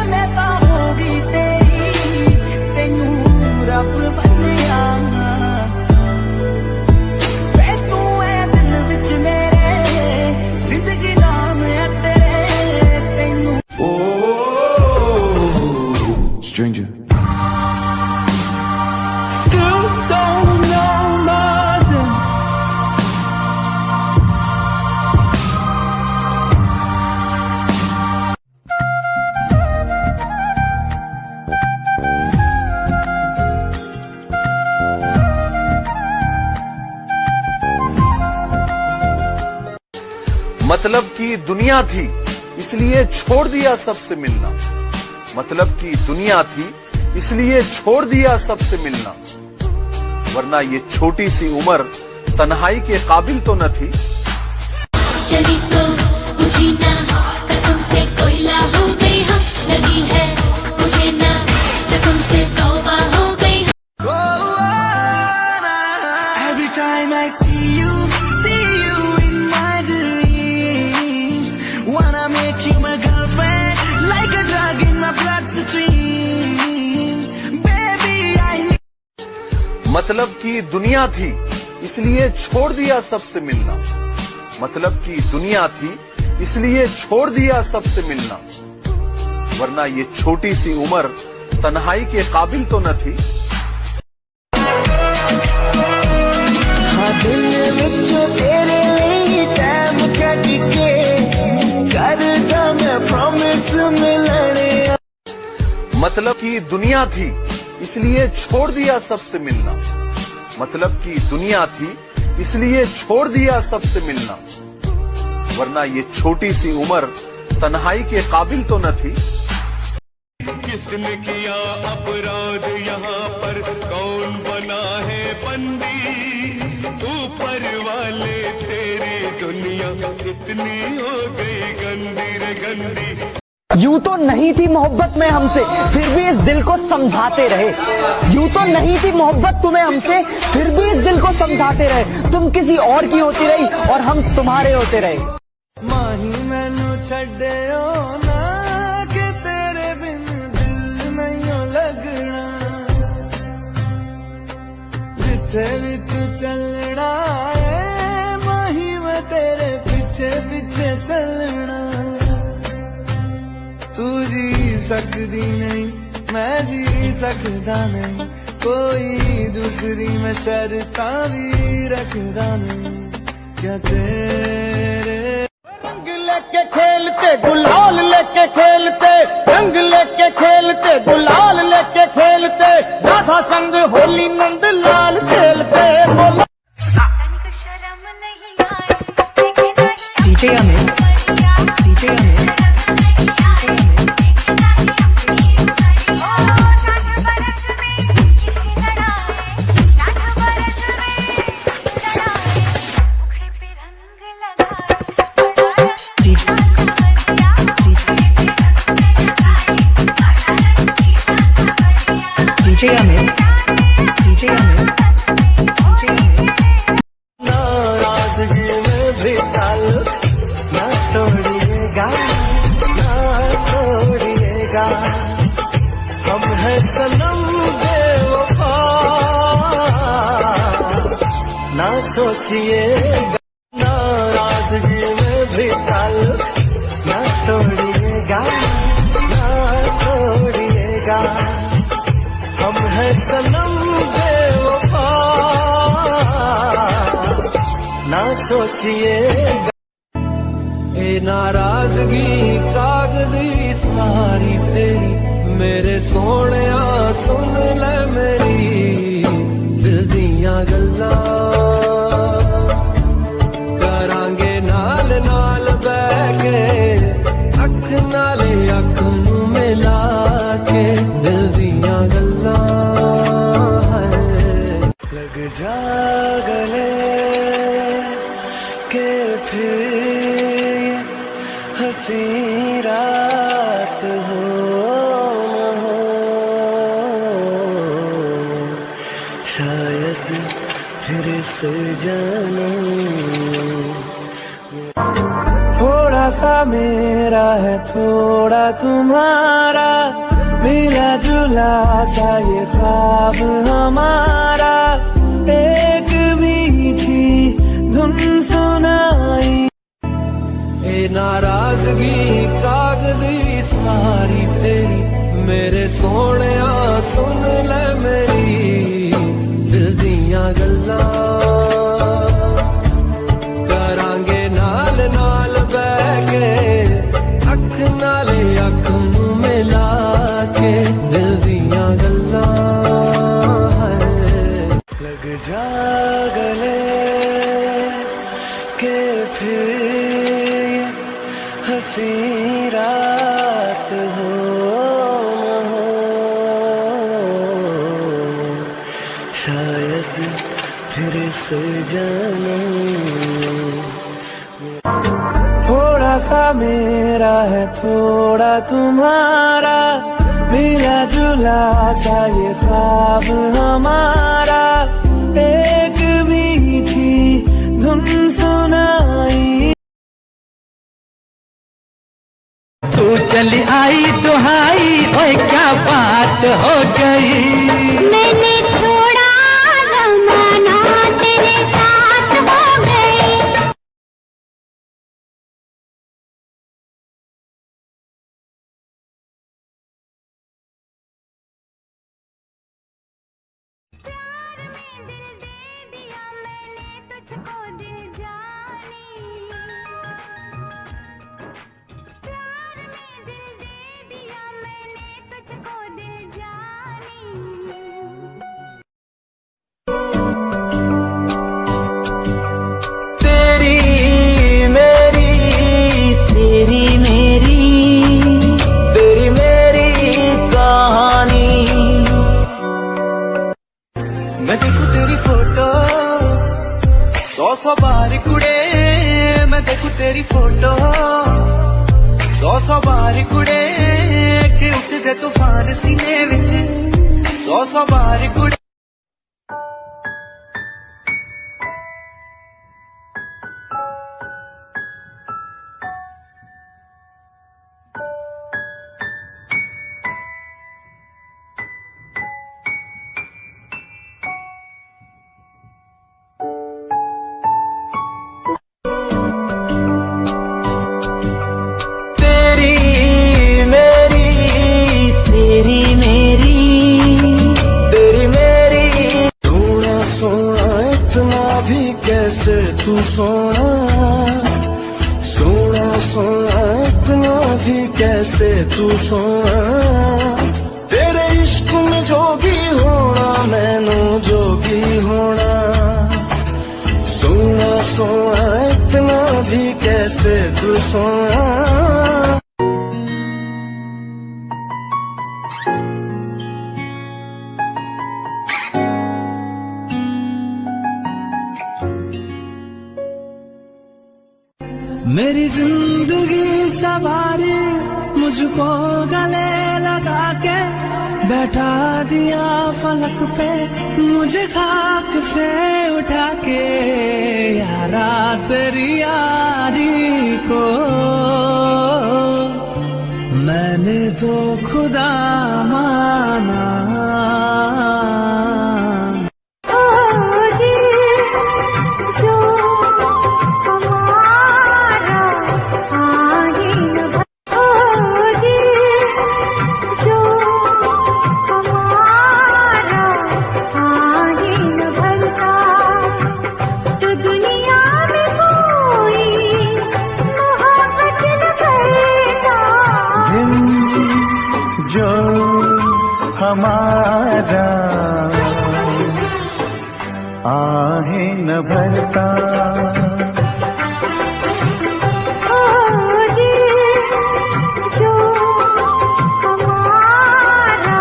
मैं तो होगी तेरी, तेनू रब बनिया तू है दिल विच मेरे, जिंदगी नाम है तेरे तेनू। Stranger. Still don't know nothing. मतलब की दुनिया थी इसलिए छोड़ दिया सबसे मिलना, मतलब की दुनिया थी इसलिए छोड़ दिया सबसे मिलना। वरना ये छोटी सी उम्र तन्हाई के काबिल तो न थी। चली तो मुझे ना कसम से कोयला हो गई हम, लगी है मुझे ना कसम से तौबा हो गई। Every time I see you in my dreams, wanna make you my girlfriend, like a drug in my bloodstreams, baby I need। मतलब की दुनिया थी इसलिए छोड़ दिया सबसे मिलना, मतलब की दुनिया थी इसलिए छोड़ दिया सबसे मिलना, वरना ये छोटी सी उम्र तन्हाई के काबिल तो न थी। हाँ दिल विचों तेरे लिए टाइम कट के करदा मैं प्रॉमिस मिलने। मतलब की दुनिया थी इसलिए छोड़ दिया सबसे मिलना, मतलब की दुनिया थी इसलिए छोड़ दिया सबसे मिलना, वरना ये छोटी सी उम्र तन्हाई के काबिल तो न थी। किसने किया अपराध यहाँ पर, कौन बना है बंदी, ऊपर वाले तेरी दुनिया इतनी हो गई गंदी रे गंदी। यूं तो नहीं थी मोहब्बत में हमसे, फिर भी इस दिल को समझाते रहे। यूं तो नहीं थी मोहब्बत तुम्हें हमसे, फिर भी इस दिल को समझाते रहे। तुम किसी और की होती रही और हम तुम्हारे होते रहे। माही मैनू छड्डियो ना कि तेरे बिन दिल नहीं लगना, जिथे भी तू चलना है माही मैं तेरे पीछे पीछे चलना। तू जी सकदी नहीं मैं जी सकदा नहीं, कोई दूसरी मैं शर्तां भी रखदा नहीं, क्या तेरे रंग लेके खेलते गुलाल लेके खेलते, रंग लेके खेलते गुलाल लेके खेलते, राधा संग होली नंद लाल खेलते। बोलो तनिक शर्म नहीं आई। DJ Amit, DJ Amit. DJ Amit, DJ Amit, DJ Amit. नाराजगी में भी ताल ना तोड़िएगा, ना तोड़िएगा, हम है सनम बेवफा, ना सोचिएगा। नाराजगी में भी ताल ना तोड़िएगा, ना तोड़िएगा, हम है सनम बेवफा, ना सोचिएगा। ए नाराजगी कागजी सारी तेरी, मेरे सोहणिया सुन ले मेरी दिल दियां गल्लां, करांगे नाल नाल बैठ के, अख नाले अख नू मिला के, दिल दियां गल्लां लग जा गले के फिर हंसी रात हो न हो, शायद फिर से जन्म। थोड़ा सा मेरा है थोड़ा तुम्हारा, मिला जुला सा ये ख्वाब हमारा, एक मीठी धुन सुनाई। ए नाराजगी कागजी सारी तेरी, मेरे सोहणिया सुन ले मेरी दिल दियां गल्लां, करांगे नाल नाल बैठ के, अख नाले अख नू मिला के, दिल दियां गल्लां लग जा गले के फिर हंसी रात हो न हो, शायद जाने थोड़ा सा मेरा है थोड़ा तुम्हारा मिला जुला सा ये ख्वाब हमारा एक मीठी धुन सुनाई तू चली आई दुहाई ओए क्या बात हो गई मैंने छोड़ा जमाना तेरे साथ हो गई मैं देखूं तेरी फोटो सौ बार कुड़े मैं देखूं तेरी फोटो सौ बार कुड़े कि उठदे तूफान सीने विच सौ बार कुड़े तू सोना सोना सोना इतना भी कैसे तू सोना तेरे इश्क में जोगी होना मैनू जोगी होना सोना सोना इतना भी कैसे तू सोना मेरी जिंदगी सवारी मुझको गले लगा के बैठा दिया फलक पे मुझे खाक से उठा के यारा तेरी यारी को मैंने तो खुदा माना जो हमारा आहें न भरता जो हमारा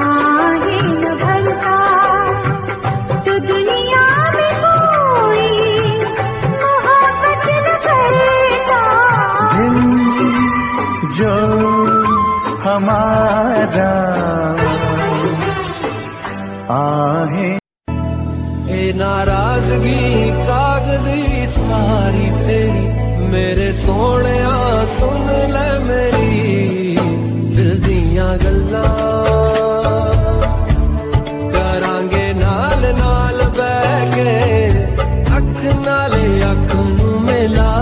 आहें न भरता तो दुनिया में कोई मोहब्बत न करता जो हमारा आहें ए नाराजगी कागजी सारी तेरी मेरे सोने सुन ले मेरी दिल दियां गल्लां करांगे नाल नाल बैठ के अख नाले अख मिला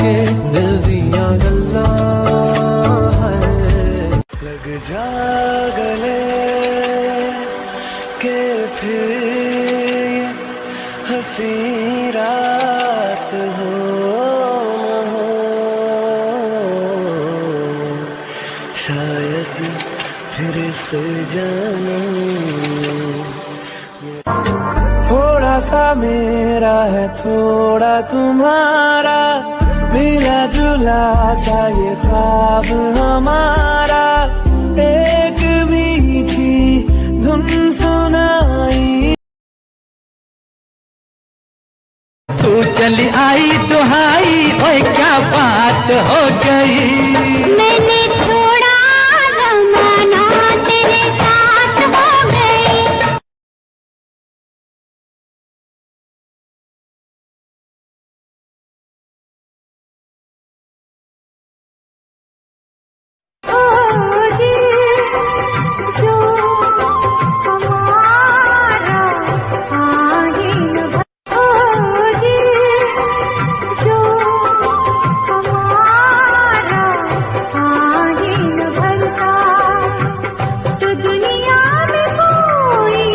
के दिल दियां गल्लां लग जा गले के फिर हंसी रात हो शायद फिर से जाने थोड़ा सा मेरा है थोड़ा तुम्हारा मिला जुला सा ये ख्वाब हमारा एक मीठी धुन सुनाई चली आई दुहाई, ओए क्या बात हो गई। मैंने छोड़ा जमाना तेरे साथ हो गई। ओ दिल जो हमारा आगे न बढ़, ओ दिल जो हमारा आगे न बढ़ता, तो दुनिया में कोई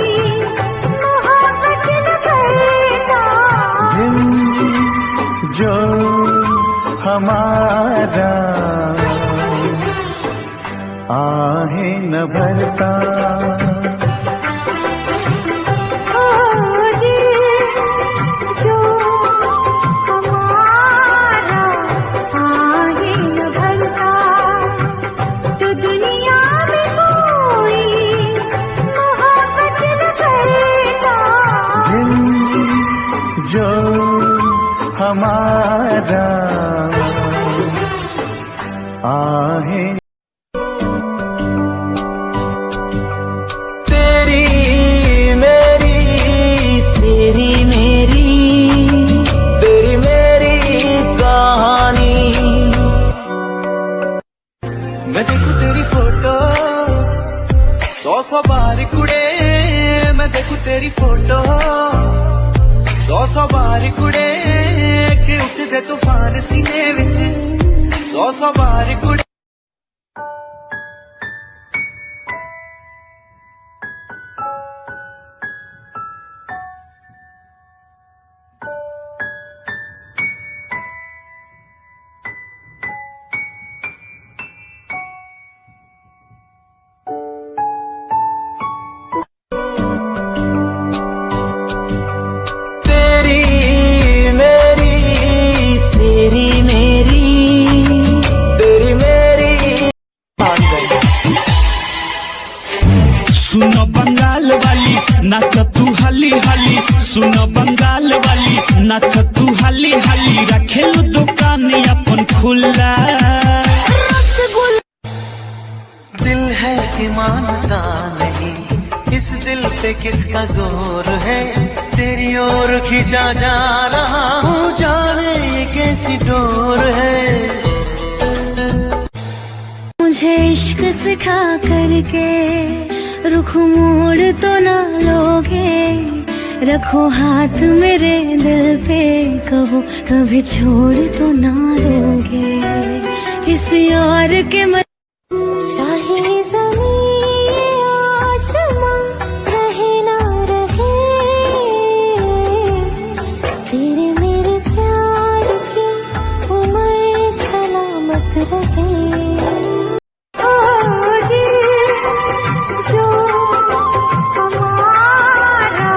मोहब्बत न करता। जो हमारा आहें न भरता, ओ दिल जो हमारा आगे न बढ़ता, तो दुनिया में कोई मोहब्बत न करता। जो हमारा आहें तेरी मेरी तेरी मेरी तेरी मेरी कहानी। मैं देखूं तेरी फोटो 100 बार कुड़े, मैं देखूं तेरी फोटो 100 बार कुड़े, कि उठदे तूफान सीने विच 100 बार कुड़े। तेरी मेरी तेरी मेरी तेरी मेरी। सुनो बंगाल वाली नाच तू हली हली, सुनो बंगाल वाली नाच तू हली हली, रखेलू दुकान अपन खुला। दिल है कि मानता नहीं, इस दिल पे किसका जोर है, तेरी ओर खींचा जा रहा हूँ, जाने ये कैसी डोर है। मुझे इश्क सिखा करके रुख मोड़ तो ना लोगे, रखो हाथ मेरे दिल पे, कहो कभी छोड़ तो ना दोगे। किसी और के चाहे ज़मीन आसमां रहे ना रहे, तेरे मेरे प्यार की उम्र सलामत रहे। ओ दिल जो हमारा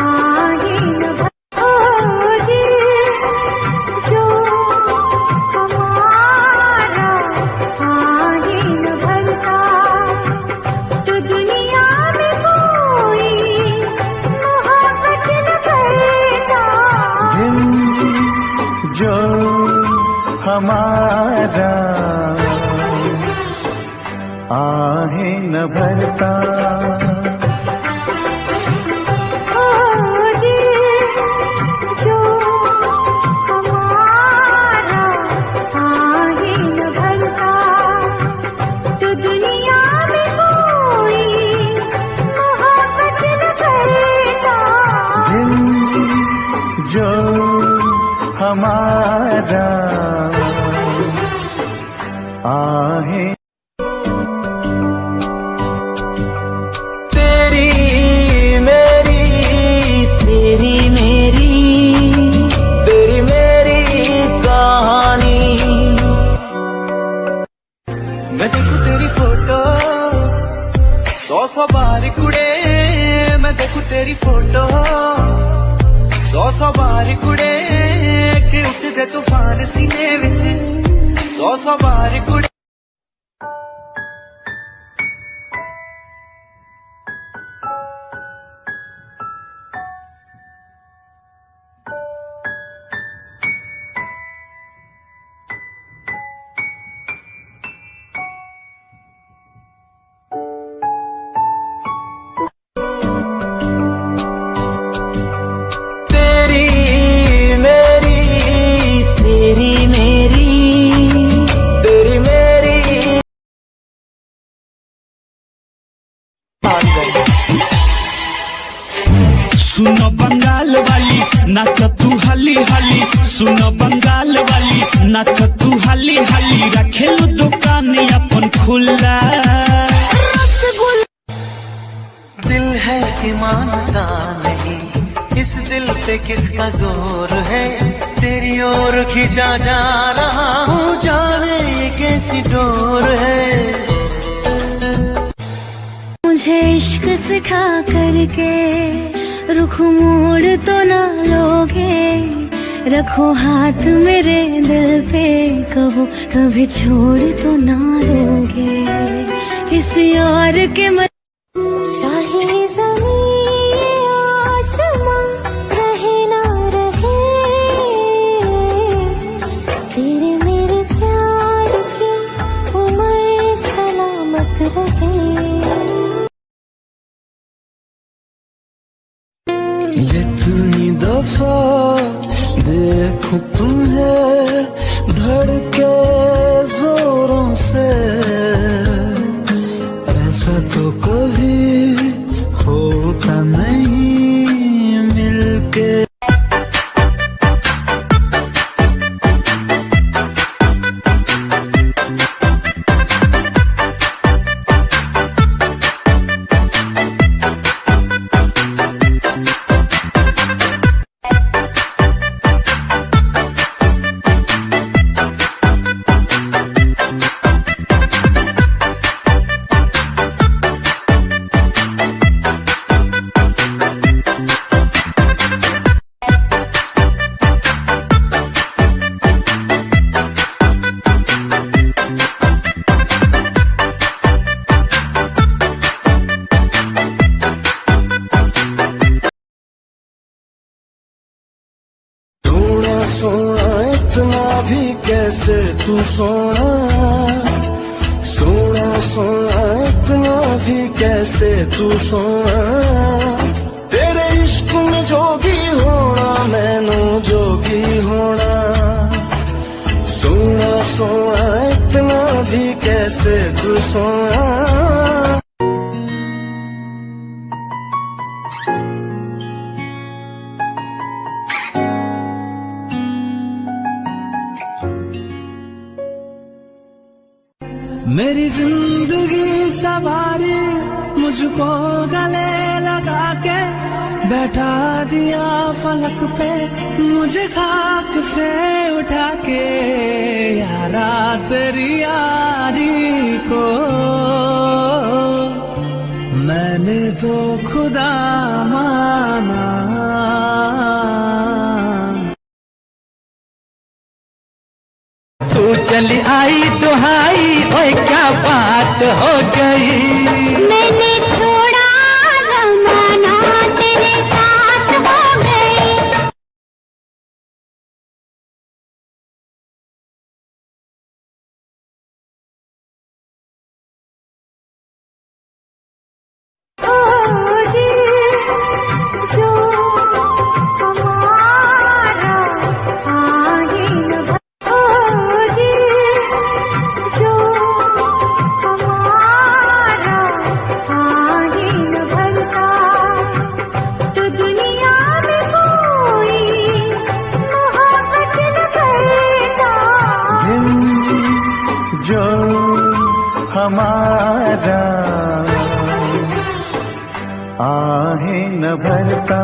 आगे न बढ़, ओ दिल जो हमारा आगे न बढ़ता, तो दुनिया में कोई मोहब्बत न करता। जो हमारा आहें न भरता, ओ दिल जो हमारा आगे न बढ़ता, तो दुनिया में कोई मोहब्बत न करता। जो हमारा आहें। तेरी मेरी तेरी मेरी तेरी मेरी कहानी। मैं देखूं तेरी फोटो 100 बार कुड़े, मैं देखूं तेरी फोटो 100 बार कुड़े, कि उठदे तूफान सीने विच 100 बार कुड़े। सुनो बंगाल वाली नाच तू हाली हाली रखेलू दुकान अपन खुला। दिल है ईमान का नहीं, इस दिल पे किसका जोर है, तेरी ओर खींचा जा रहा हूँ, जाने ये कैसी डोर है। मुझे इश्क सिखा करके रुख मोड़ तो ना लोगे, रखो हाथ मेरे दिल पे, कहो कभी छोड़ तो ना दोगे, किसी और के मत चाहे ज़मीन आसमां रहे ना रहे, तेरे मेरे प्यार की उम्र सलामत रहे। जितनी दफा देखो तुम्हें धड़के जोरों से, ऐसा तो कभी होता नहीं मिलके। सोना इतना भी कैसे तू सोना, सोना सोना इतना भी कैसे तू सोना, तेरे इश्क में जोगी होना मैनू जोगी होना, सोना सोना इतना भी कैसे तू सोना। मेरी जिंदगी सवारी मुझको गले लगा के, बैठा दिया फलक पे मुझे खाक से उठा के, यारा तेरी यारी को मैंने तो खुदा माना। तू चली आई दुहाई, ओए क्या बात हो गई, मैंने छोड़ा जमाना तेरे साथ हो गई। जो हमारा आहें न भरता,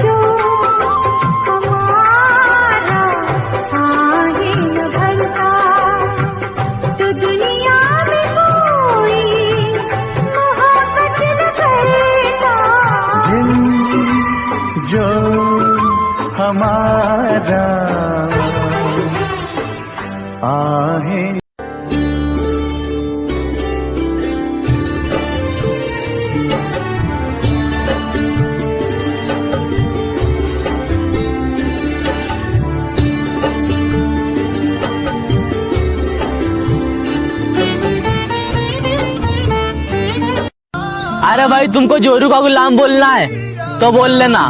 जो हमारा आहें न भरता, तो दुनिया में कोई मोहब्बत न करता। जो हमारा आहें। अरे भाई तुमको जोरू का गुलाम बोलना है तो बोल लेना,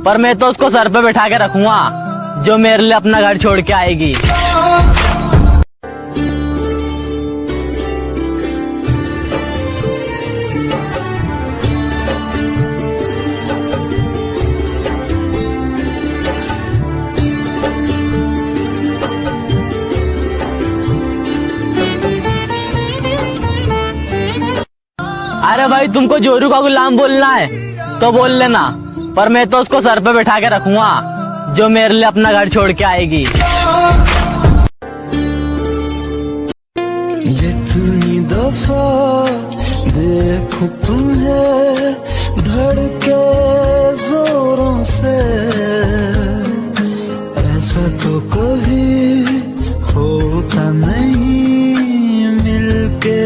पर मैं तो उसको सर पे बैठा के रखूंगा जो मेरे लिए अपना घर छोड़ के आएगी। अरे भाई तुमको जोरू का गुलाम बोलना है तो बोल लेना, पर मैं तो उसको सर पे बैठा के रखूंगा जो मेरे लिए अपना घर छोड़ के आएगी। जितनी दफा देखो तुम्हें धड़के जोरों से, ऐसा तो कभी होता नहीं मिलके।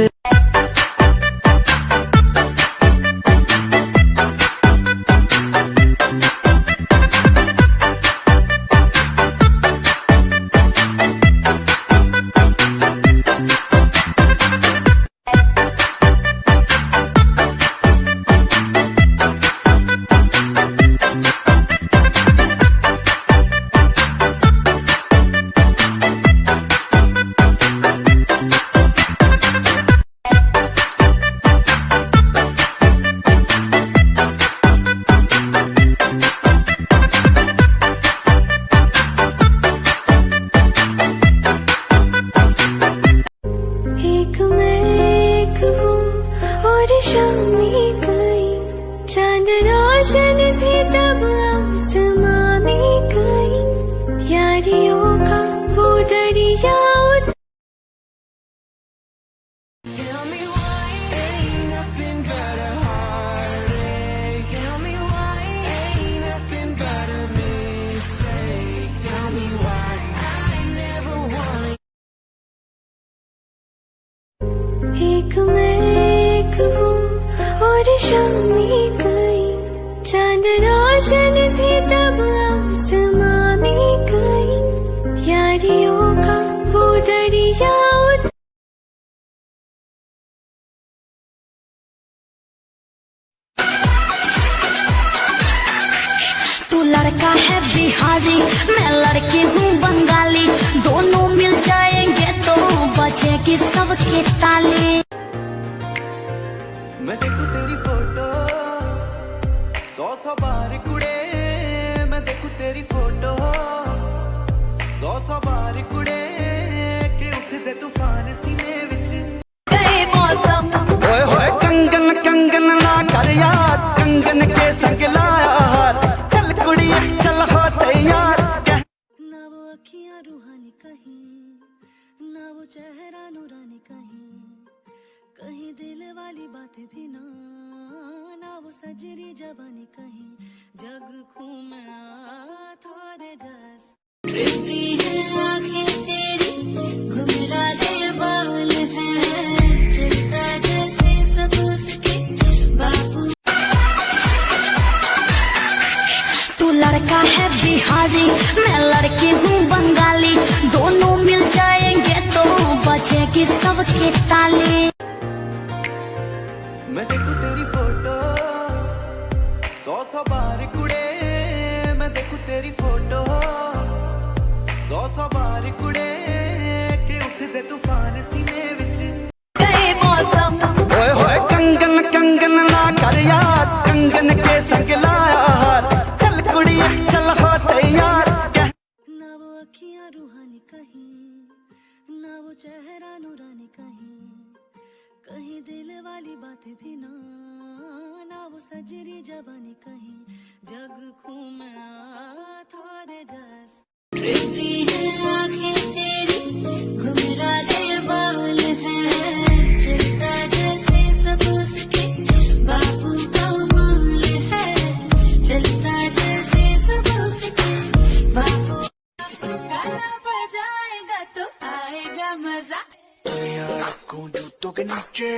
शामी गई चांद रोशन थी तब आसमां में गई, यारियों का वो दरिया। Tell me why ain't nothing but a heartache. Tell me why ain't nothing but a mistake. Tell me why I never wanna. एक हूँ और शामी गई चांद रोशन थी तब आसमां में गई, यारियों का वो दरिया। तू लड़का है बिहारी, मैं लड़की हूँ बंगाली, दोनों मिल जाएंगे तो बचेगी सबकी ताली। मैं देखूं तेरी फोटो 100 बार कुड़े, मैं देखूं तेरी फोटो 100 बार कुड़े, के उठदे तूफान सीने विच गए मौसम। ओए होए कंगन कंगन ना कर यार, कंगन के संग लाया हार, चल कुड़िए चल हो तैयार। ना वो अखियां रूहानी कहीं, ना वो चेहरा नूरानी कहीं, कहीं दिल वाली बातें भी ना, ना वो सजरी जवानी कहीं, जग घूमे थारे जैसे। ट्रिपी है आँखें तेरी, घुमरा दे बाल है, चलता जैसे सब उसके बापू। तू लड़का है बिहारी, मैं लड़की हूँ बंगाली, दोनों मिल जाएंगे तो बचेगी सबकी ताली। मैं देखूं तेरी फोटो 100 बार कुड़े, मैं देखूं तेरी फोटो 100 बार कुड़े, के उठदे तूफान सीने विच गए मौसम। ओए होए कंगन कंगन ना कर यार, कंगन के संग लाया हार, चल कुड़िए चल हो तैयार। ना वो अखियां रूहानी कहीं, ना वो चेहरा नूरानी कहीं, कहीं दिल वाली बातें भी ना, ना वो सजरी जवानी कहीं, जग घूमे थारे जैसे। ट्रिपी है आँखें तेरी, घुमरा दे बाल है, चलता जैसे सब उसके बापू का माल है, चलता जैसे सब उसके बापू। गाना बजाएगा तो आएगा मजा। जूतों के नीचे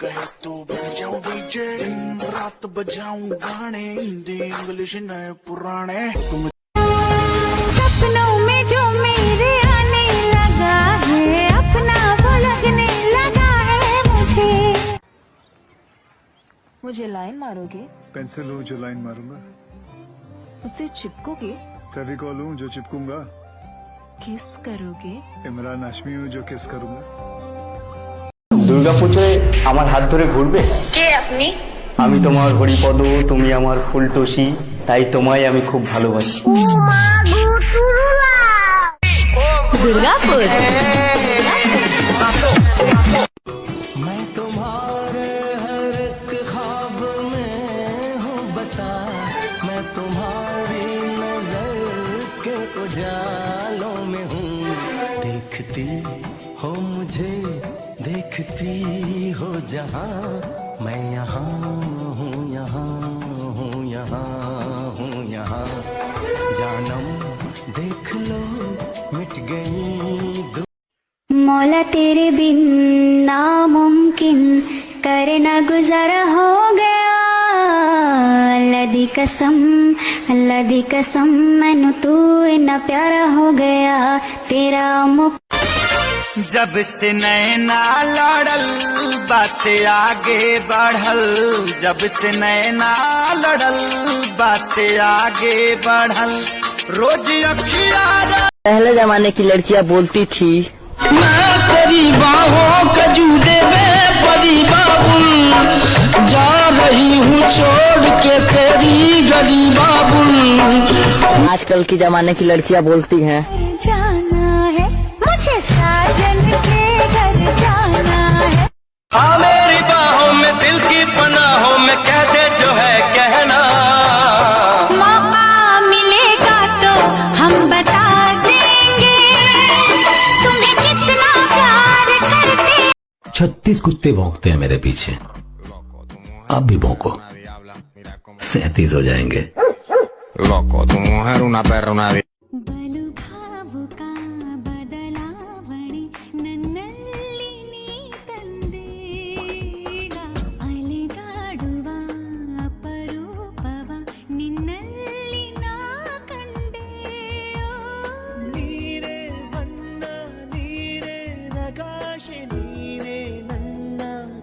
कहे तो बन जाऊं डीजे, दिन रात बजाऊं गाने, हिंदी इंग्लिश नए पुराने। सपनों में जो मेरे आने लगा है, अपना वो लगने लगा है मुझे। मुझे लाइन मारोगे? पेंसिल हूँ जो लाइन मारूंगा। मुझसे चिपकोगे? फेविकॉल हूँ जो चिपकूंगा। किस करोगे? इमरान हाशमी हूँ जो किस करूंगा। দুর্গা পুজোয় আমার হাত ধরে ঘুরবে? কে আপনি? আমি তোমার হরিপদ, তুমি আমার ফুলটসি, তাই তোমায় আমি খুব ভালোবাসি। ও মা গো টুরুলা। দুর্গাপুর। मैं तुम्हारे हर एक जालों में हूँ, देखती हो मुझे, देखती हो जहाँ, मैं यहाँ हूँ, यहाँ हूँ, यहाँ हूँ, यहाँ जानम देख लो मिट गई। मौला तेरे बिन नामुमकिन करना गुजारा हो गया, अल्लाह दी कसम मैनू तू इतना प्यारा हो गया, तेरा मुख जब से नैना लड़ल बातें आगे बढ़ल, जब से नैना लड़ल बातें आगे बढ़ल, रोज अखियाँ। पहले जमाने की लड़कियां बोलती थी, मैं तेरी बाहों का जूदे में परी बाबुल, जा रही हूँ छोड़ के तेरी गली बाबुल। आजकल की जमाने की लड़कियां बोलती हैं, जाना है मुझे साजन के घर जाना है। हाँ मेरी बाहों में दिल की पनाहों में कह दे जो है कहना, मौका मिलेगा तो हम बता देंगे तुम्हें कितना प्यार करते। 36 कुत्ते भौंकते हैं मेरे पीछे, अब भी भौंको, 37 हो जाएंगे। Loco, tu mujer una perra, una ಬಲು ಭಾವುಕ ಬದಲಾವಣೆ ನನ್ನಲ್ಲಿ ನೀ ತಂದೀಗ, ಅಲೆದಾಡುವ ಅಪರೂಪವ ನಿನ್ನಲ್ಲಿ ನಾ ಕಂಡೆ. ನೀರೇ ಬಣ್ಣ ನೀರೇ ನಗಾಶೆ, ನೀರೇ ನನ್ನ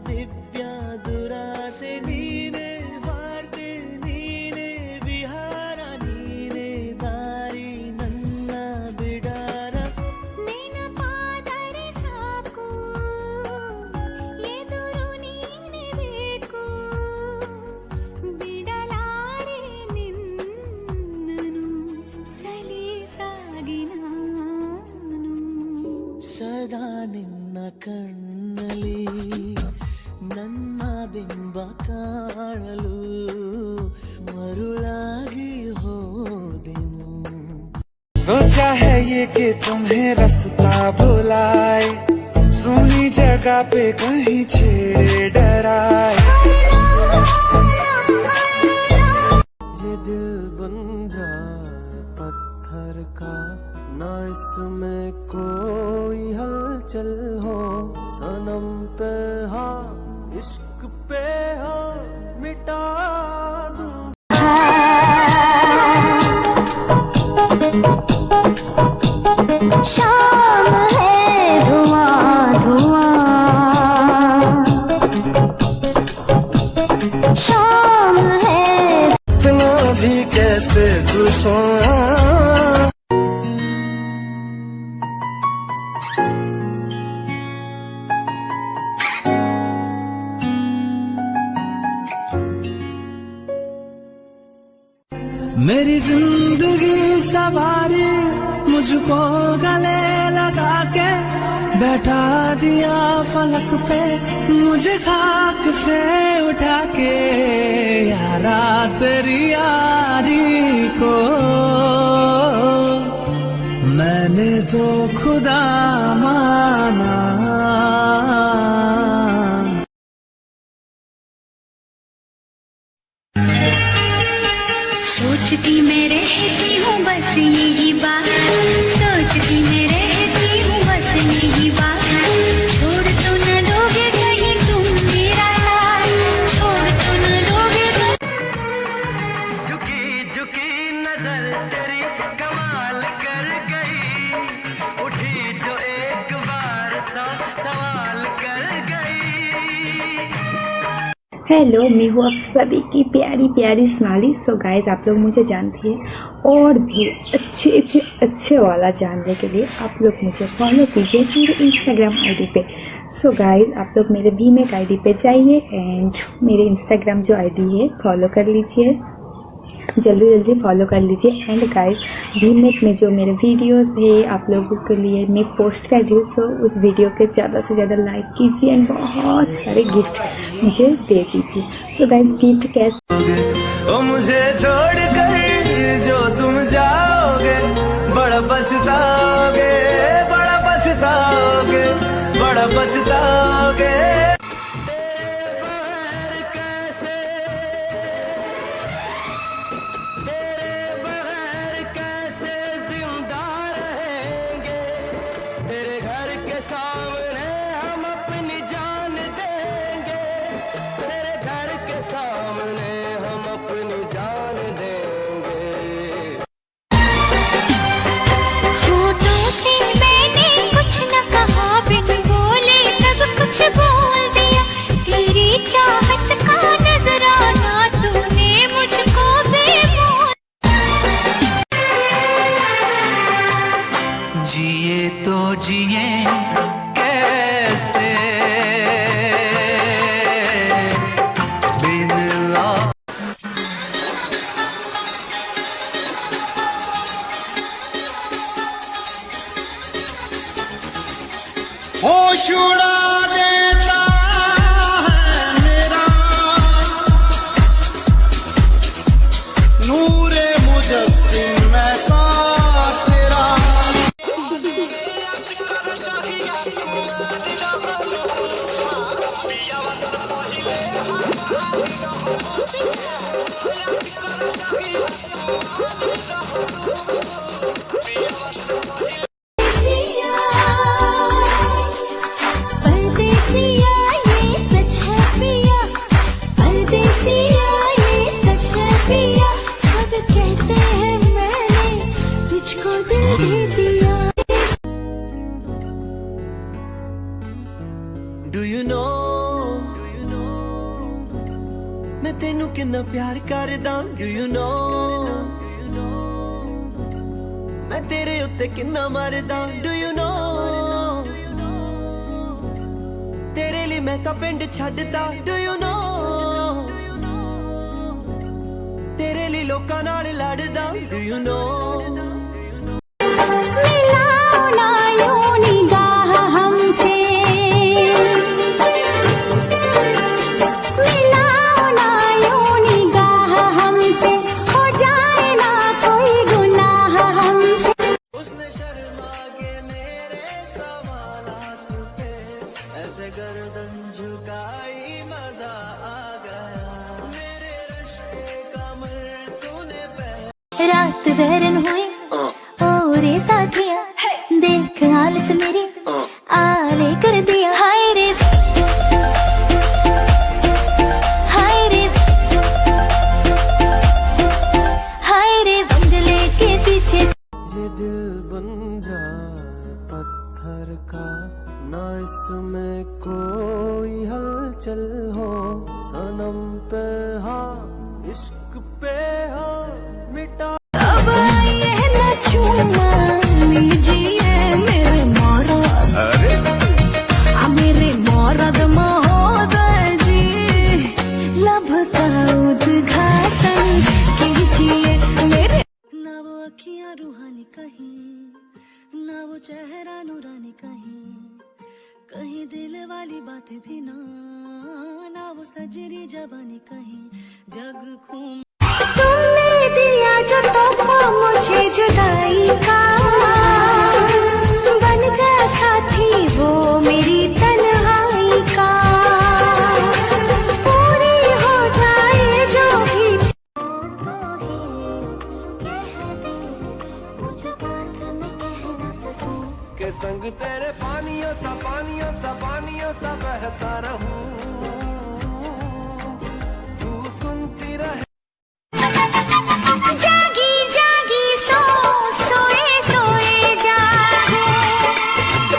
ದಿವ್ಯ ದುರಾಸೆ, ನೀರೇ ವಾರ್ತೆ ನೀರೇ ವಿಹಾರ, ನೀರೇ ದಾರಿ ನನ್ನ ಬಿಡಾರ. ನೆನಪಾದರೆ ಸಾಕು ಎದುರು ನೀನೆ ಬೇಕು, ಬಿಡಲಾರೆ ನಿನ್ನನು ಸಲೀಸಾಗಿ ನಾನು. ಸದಾ ನಿನ್ನ ಕಣ್ಣಲ್ಲಿ ನನ್ನ ಬಿಂಬ ಕಾಣಲು ಮರುಳಾಗಿ ಹೋದೆನು. सोचा है ये कि तुम्हें रास्ता भुलाए, सुनी जगह पे कहीं छेड़े डराए। ये दिल बन जाए पत्थर का, ना इसमें कोई हलचल हो, सनम पे हाँ इश्क पे हाँ मिटा दूं। शाम है धुआं धुआं, शाम है इतना भी कैसे तू सोया। मेरी जिंदगी सवारी मुझको गले लगा के बैठा दिया फलक पे, मुझे खाक से उठा के यारा तेरी यारी को मैंने तो खुदा माना। सोचती मैं रहती हूँ बस यही बात, सोचती मैं रहती हूँ बस यही बात, छोड़ तो न दोगे कहीं तुम मेरा साथ, छोड़ तो न दोगे झुकी झुकी नजर तेरी कमाल कर गई, उठी जो एक बार सवाल कर गई। हेलो, मैं हूँ आप सभी की प्यारी प्यारी स्माइली। सो गाइज, आप लोग मुझे जानती है और भी अच्छे वाला जानने के लिए आप लोग मुझे फॉलो कीजिए मेरे इंस्टाग्राम आईडी पे। सो गाइज, आप लोग मेरे भीमेक आईडी पे जाइए एंड मेरे इंस्टाग्राम जो आईडी है फॉलो कर लीजिए, जल्दी फॉलो कर लीजिए। एंड गाइज, भीमेक में जो मेरे वीडियोस है आप लोगों के लिए मैं पोस्ट कर रही हूँ, सो उस वीडियो के ज़्यादा से ज़्यादा लाइक कीजिए एंड बहुत सारे गिफ्ट मुझे दे दीजिए। सो गाइज, गिफ्ट कैसे ओ मुझे छोड़ कर जो तुम जाओगे, बड़ा पछताओगे, बड़ा पछताओगे, बड़ा पछताओगे। तेरे घर के सामने हम अपनी जान देंगे, तेरे घर के सामने हम अपनी जान देंगे। होठों से मैंने कुछ न कहा, बिन बोले सब कुछ बोल दिया। तेरी चाहत का नजराना तूने मुझको बेमोल। जिए तो जिए कैसे बिन होश उड़ा देता है मेरा नूरे मुजस्सिम ऐसा तेरा। परदेसिया ये सच है पिया, परदेसिया ये सच है पिया। सब कहते हैं मैंने तुझको दिल दे दिया। Do you know मैं तेनू कितना प्यार करदा। Do you know मैं तेरे उत्ते कितना मरदा। Do you know तेरे लिए मैं तां पिंड छड्डदा। Do you know तेरे लिए लोकां नाल लड़दा। Do you know मिलाओ ना यूं निगाह हमसे, मिलाओ ना यूं निगाह हमसे, हो जाए ना कोई गुनाह हमसे। उसने शर्मा के मेरे सवालात पे ऐसे गर्दन झुकाई मजा आ गया। मेरे रिश्ते का मर तूने रात बहरन हुई और साथिया, देख हालत मेरी आले कर दिया। हाय रे हाय रे हाय रे, बंगले के पीछे ये दिल बन जाए पत्थर का, ना इसमें कोई हलचल हो। सनम पे हाँ, इश्क पे हाँ, मिटा अब आइए ना चूमा लीजिए मेरे मौरद, मेरे मौरद महोदय जी। लब का उद्घाटन कीजिए मेरे। ना वो अखियां रूहानी कहीं, ना वो चेहरा नूरानी कहीं, कहीं दिल वाली बातें भी ना, ना वो सजरी जवानी कहीं। जग घूम तुमने दिया जो तोहफा मुझे जुदाई का, बन गया साथी वो मेरी तन्हाई का। पूरी हो जाए जो भी तो ही कह दे, मुझे बात मैं कह ना सकूं। के संग तेरे पानियों सा पानियों सा पानियों सा बहता रहूं, तू सुनती रहे। जागी जागी सोए सोए जागो,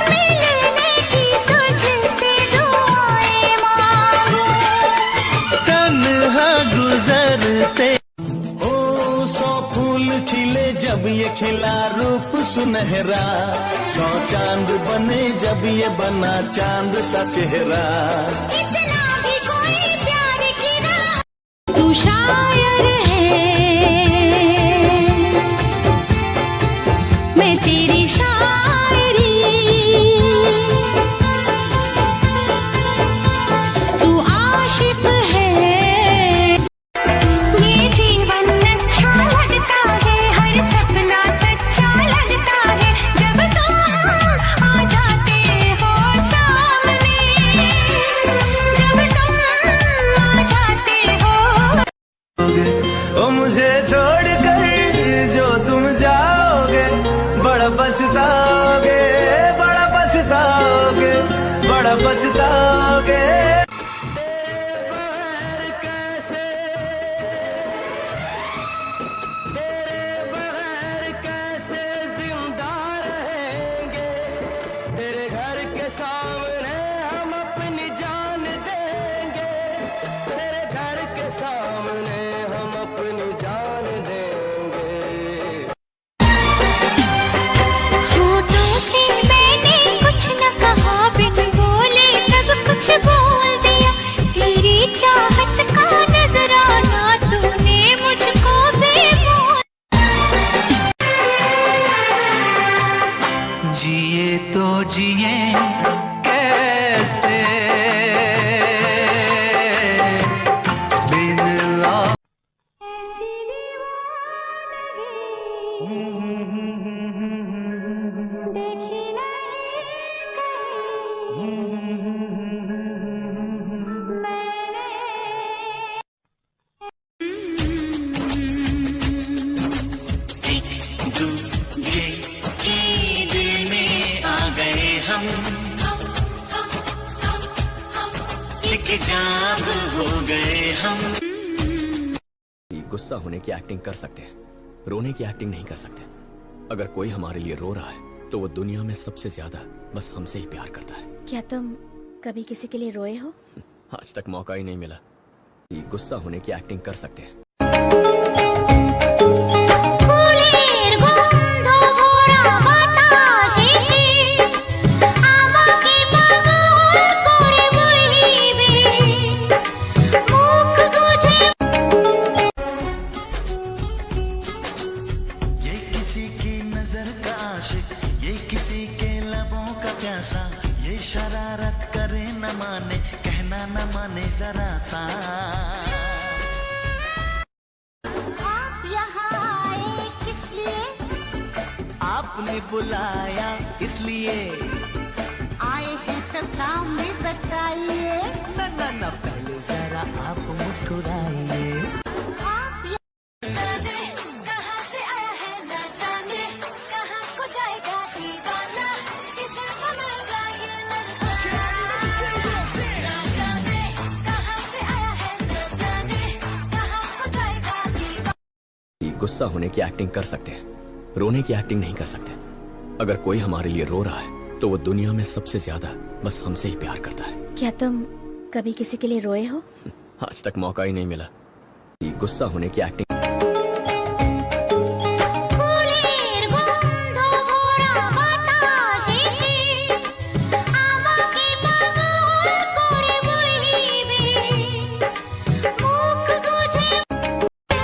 मिलने की तुझसे दुआएं मांगो। तन्हा गुजरते ओ 100 फूल खिले जब ये खिला रूप सुनहरा, 100 चांद बने जब ये बना चांद सा चेहरा। इतना भी कोई प्यार की राह, तू शायर है मैं तेरी शायरी, तू आशिक है। ये जीवन अच्छा लगता है, हर सपना सच्चा लगता पछताओगे। तेरे घर के सामने हम अपनी जान देंगे, तेरे घर के सामने हम अपनी जान देंगे। होठों से मैंने कुछ न कहा, बिन बोले सब कुछ बोल दिया। तेरी चाहत का नजराना तूने मुझको बेमोल। जिए तो जिए कैसे बिन लौ- दूजे के दिल में आ गए हम, एक जाम हो गए हम। गुस्सा होने की एक्टिंग कर सकते हैं, रोने की एक्टिंग नहीं कर सकते। अगर कोई हमारे लिए रो रहा है तो वो दुनिया में सबसे ज्यादा बस हमसे ही प्यार करता है। क्या तुम कभी किसी के लिए रोए हो? आज तक मौका ही नहीं मिला। गुस्सा होने की एक्टिंग कर सकते हैं। ফুলের গন্ধ ভরা বাতাসে আমাকে পাগল করে বইবে, মুখ বুঝে ये किसी की नजर का आशिक, ये किसी के लबों का प्यासा, ये शरारत करे न माने, कहना न माने जरा सा। आप यहाँ आए किस लिए? आपने बुलाया इसलिए। आए हैं तो काम भी बताइए। न न न पहले जरा आप मुस्कुराइए। कहाँ से आया है ना जाने, कहाँ को जाएगा दीवाना, किसे बनाएगा ये लड़का। ना जाने कहाँ से आया है ना जाने, कहाँ को जाएगा दीवाना। गुस्सा होने की एक्टिंग कर सकते हैं, रोने की एक्टिंग नहीं कर सकते। अगर कोई हमारे लिए रो रहा है तो वो दुनिया में सबसे ज्यादा बस हमसे ही प्यार करता है। क्या तुम कभी किसी के लिए रोए हो? आज तक मौका ही नहीं मिला। गुस्सा होने की एक्टिंग ফুলের গন্ধ ভরা বাতাসে আমাকে পাগল করে বইবে, মুখ বুঝে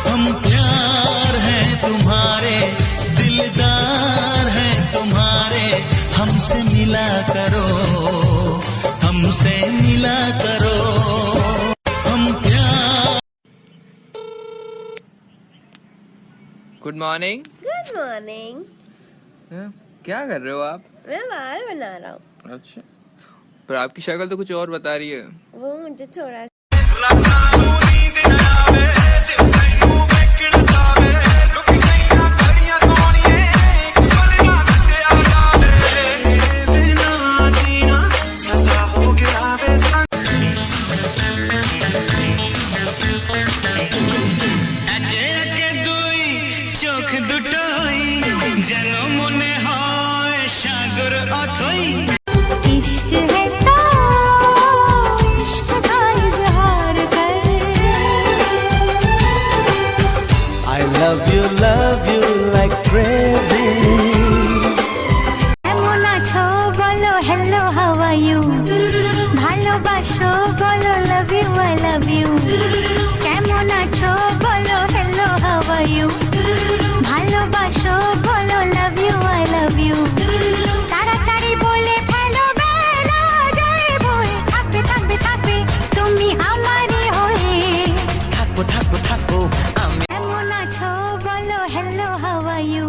हम प्यार हैं तुम्हारे, दिलदार हैं तुम्हारे, हमसे मिला करो, हमसे मिला करो। हम प्यार। Good morning. Good morning. क्या कर रहे हो आप? मैं बाल बना रहा हूँ। अच्छा, पर आपकी शक्ल तो कुछ और बता रही है। वो मुझे थोड़ा চোখ দুটোই যেন মনে হয় সাগর অথই। इश्क है तो इश्क का इजहार कर। I love you like crazy। কেমন আছো বলো হেলো হাউ আর ইউ, ভালোবাসো বলো love you I love you. কেমন আছো বলো হেলো হাউ আর ইউ, ভালোবাসো বলো love you I love you. তাড়াতাড়ি বলে ফেলো বেলা যায় বই, থাকবে থাকবে থাকবে তুমি আমারই হয়ে। থাকবো থাকবো থাকবো আমি। কেমন আছো বলো হেলো হাউ আর ইউ,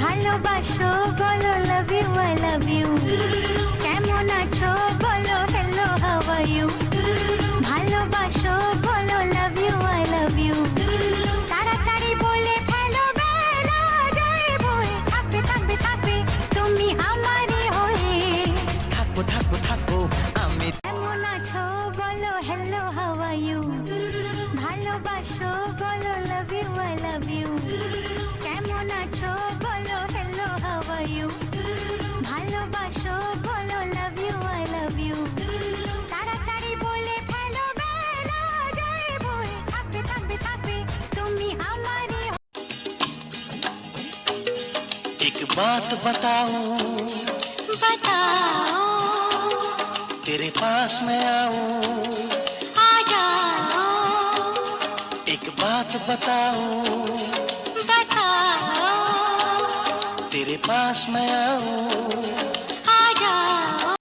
ভালোবাসো বলো love you I love you. কেমন আছো বলো হেলো হাউ আর ইউ, ভালোবাসো বলো love you I love you. তাড়াতাড়ি বলে ফেলো বেলা যায় বই, থাকবে থাকবে থাকবে তুমি আমারই হয়ে। থাকবো থাকবো থাকবো बात बताऊं, बताओ तेरे पास मैं आऊं, आ जाओ एक बात बताऊं, बताओ तेरे पास मैं आऊं, आ जाओ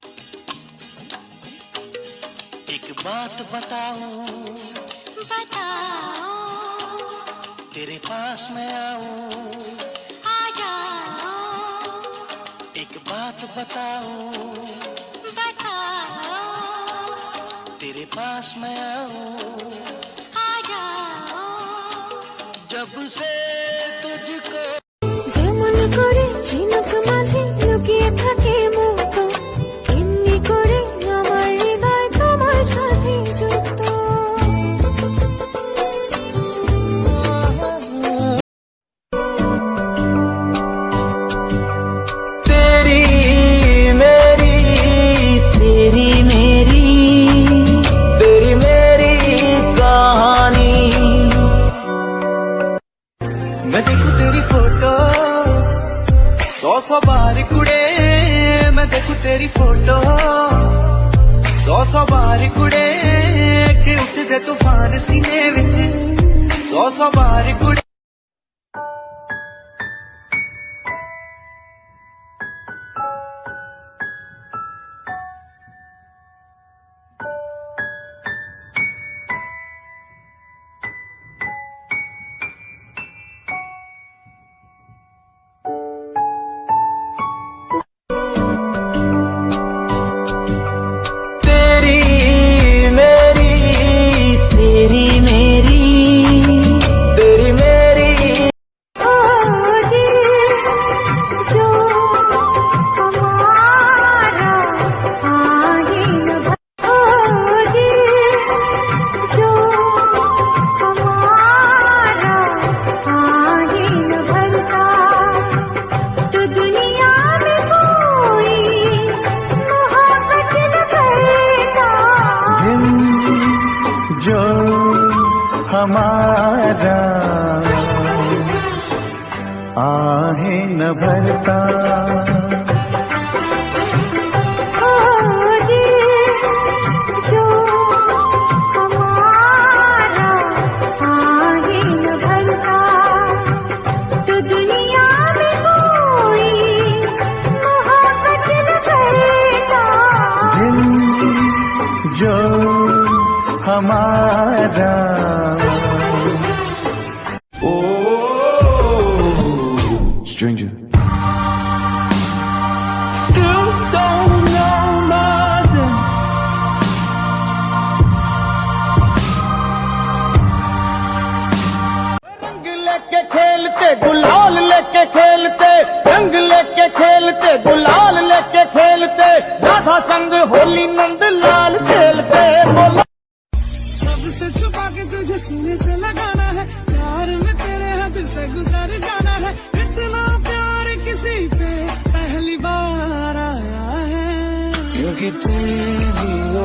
एक बात बताऊं, बताओ तेरे पास मैं आऊं, आ जाओ एक बात बताऊं, बताओ तेरे पास मैं आऊं, आ जाओ जब से तुझको যেমন করে ঝিনুক মাঝে লুকিয়ে থাকে মুক্ত, এমনি করে আমার হৃদয় তোমার সাথে যুক্ত। तेरी मेरी तेरी मेरी तेरी मेरी कहानी। मैं देखूं तेरी फोटो 100 बार कुड़े, मैं देखूं तेरी फोटो 100 बार कुड़े, कि उठदे तूफान सीने विच 100 बार कुड़े। जो हमारा आहें न भरता, जो हमारा आहें न भरता, तो दुनिया में कोई मोहब्बत न करता। जो हमारा stranger still don't know my name. रंग लेके खेलते गुलाल लेके खेलते, रंग लेके खेलते गुलाल लेके खेलते, राधा संग होली नंद लाल खेलते। बोलो सबसे छुपा के तुझे सीने से लगाना है, प्यार में तेरे हद से गुजर जाना है। इतना प्यार किसी पे पहली बार आया है, क्योंकि तेरी हो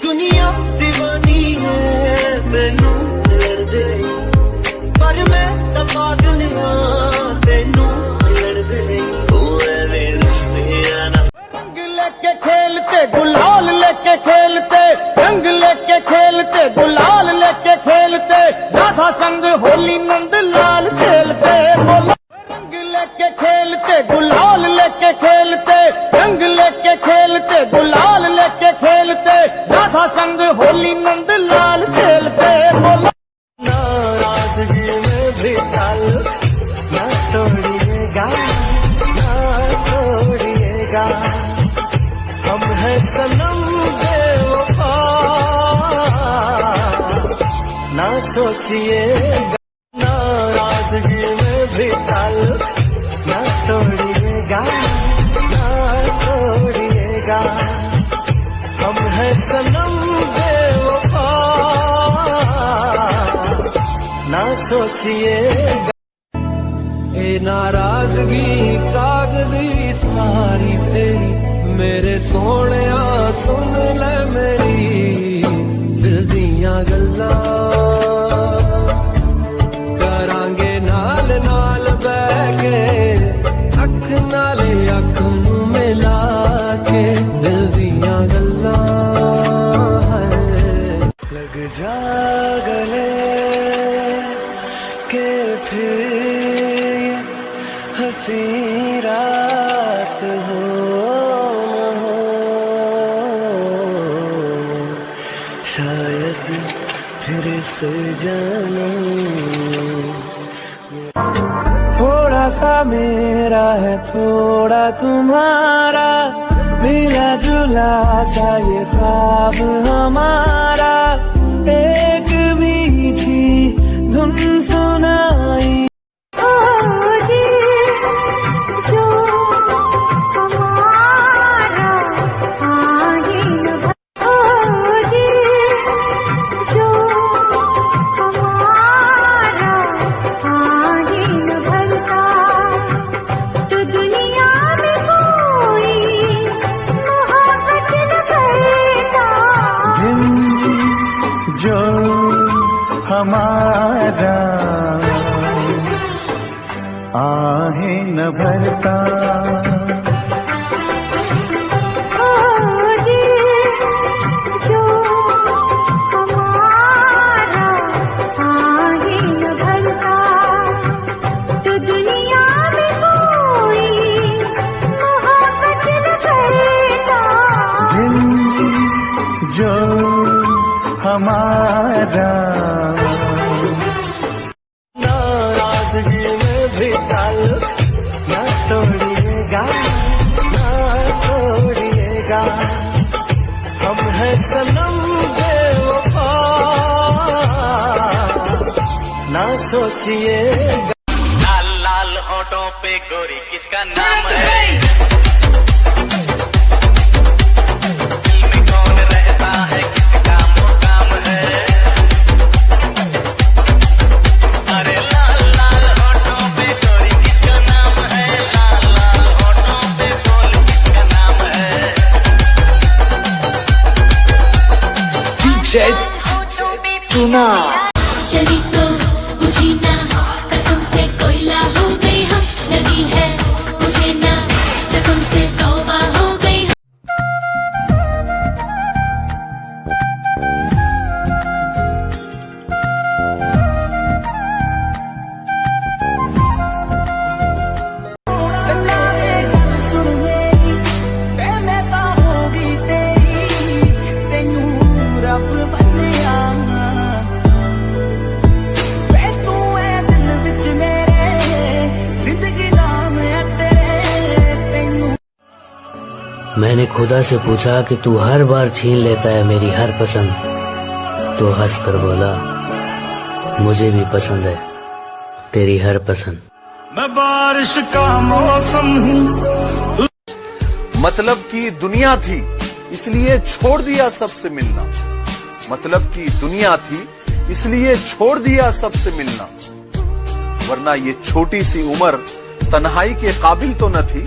दुनिया दीवानी है मैनू लड़दे, पर मैं तो पागल हां तेनू लड़दे। रंग लेके खेलते गुलाल लेके खेलते, रंग लेके खेलते गुलाल लेके खेलते, राधा संग होली नंद लाल खेलते। बोलो रंग लेके खेलते गुलाल लेके खेलते, रंग लेके खेलते गुलाल लेके खेलते, राधा संग होली नंद लाल खेलते। बोलो नाराजगी में भी ताल ना तोड़िएगा, ना तोड़िएगा, हम है सनम बेवफा, ना सोचिएगा। नाराजगी में भी ताल ना तोड़िएगा, ना तोड़िएगा, हम है सनम बेवफा, ना सोचिएगा। ए नाराजगी कागजी सारी तेरी, मेरे सोने सुन ले मेरी दिल दियां गल्लां, करांगे नाल नाल बैठ के अख जाने। थोड़ा सा मेरा है थोड़ा तुम्हारा, मिला जुला सा ये ख्वाब हमारा, एक मीठी धुन सुनाई। जो हमारा आहें न भरता। जो हमारा आहें न भरता, तो दुनिया में कोई मोहब्बत न करता। जो हमारा नाराजगी में भी ताल्लुक न तोड़िएगा, न तोड़िएगा। हम हैं सनम बेवफा, ना सोचिएगा। लाल लाल होठों पे गोरी किसका नाम है? चुना चली तो बुझी ना, कसम से कोयला हो गई हम, लगी है मुझे ना, कसम से तौबा हो गई। मैंने खुदा से पूछा कि तू हर बार छीन लेता है मेरी हर पसंद, तो हंस कर बोला मुझे भी पसंद है तेरी हर पसंद। मैं बारिश का मौसम हूँ। मतलब की दुनिया थी इसलिए छोड़ दिया सबसे मिलना, मतलब की दुनिया थी इसलिए छोड़ दिया सबसे मिलना, वरना ये छोटी सी उम्र तन्हाई के काबिल तो न थी।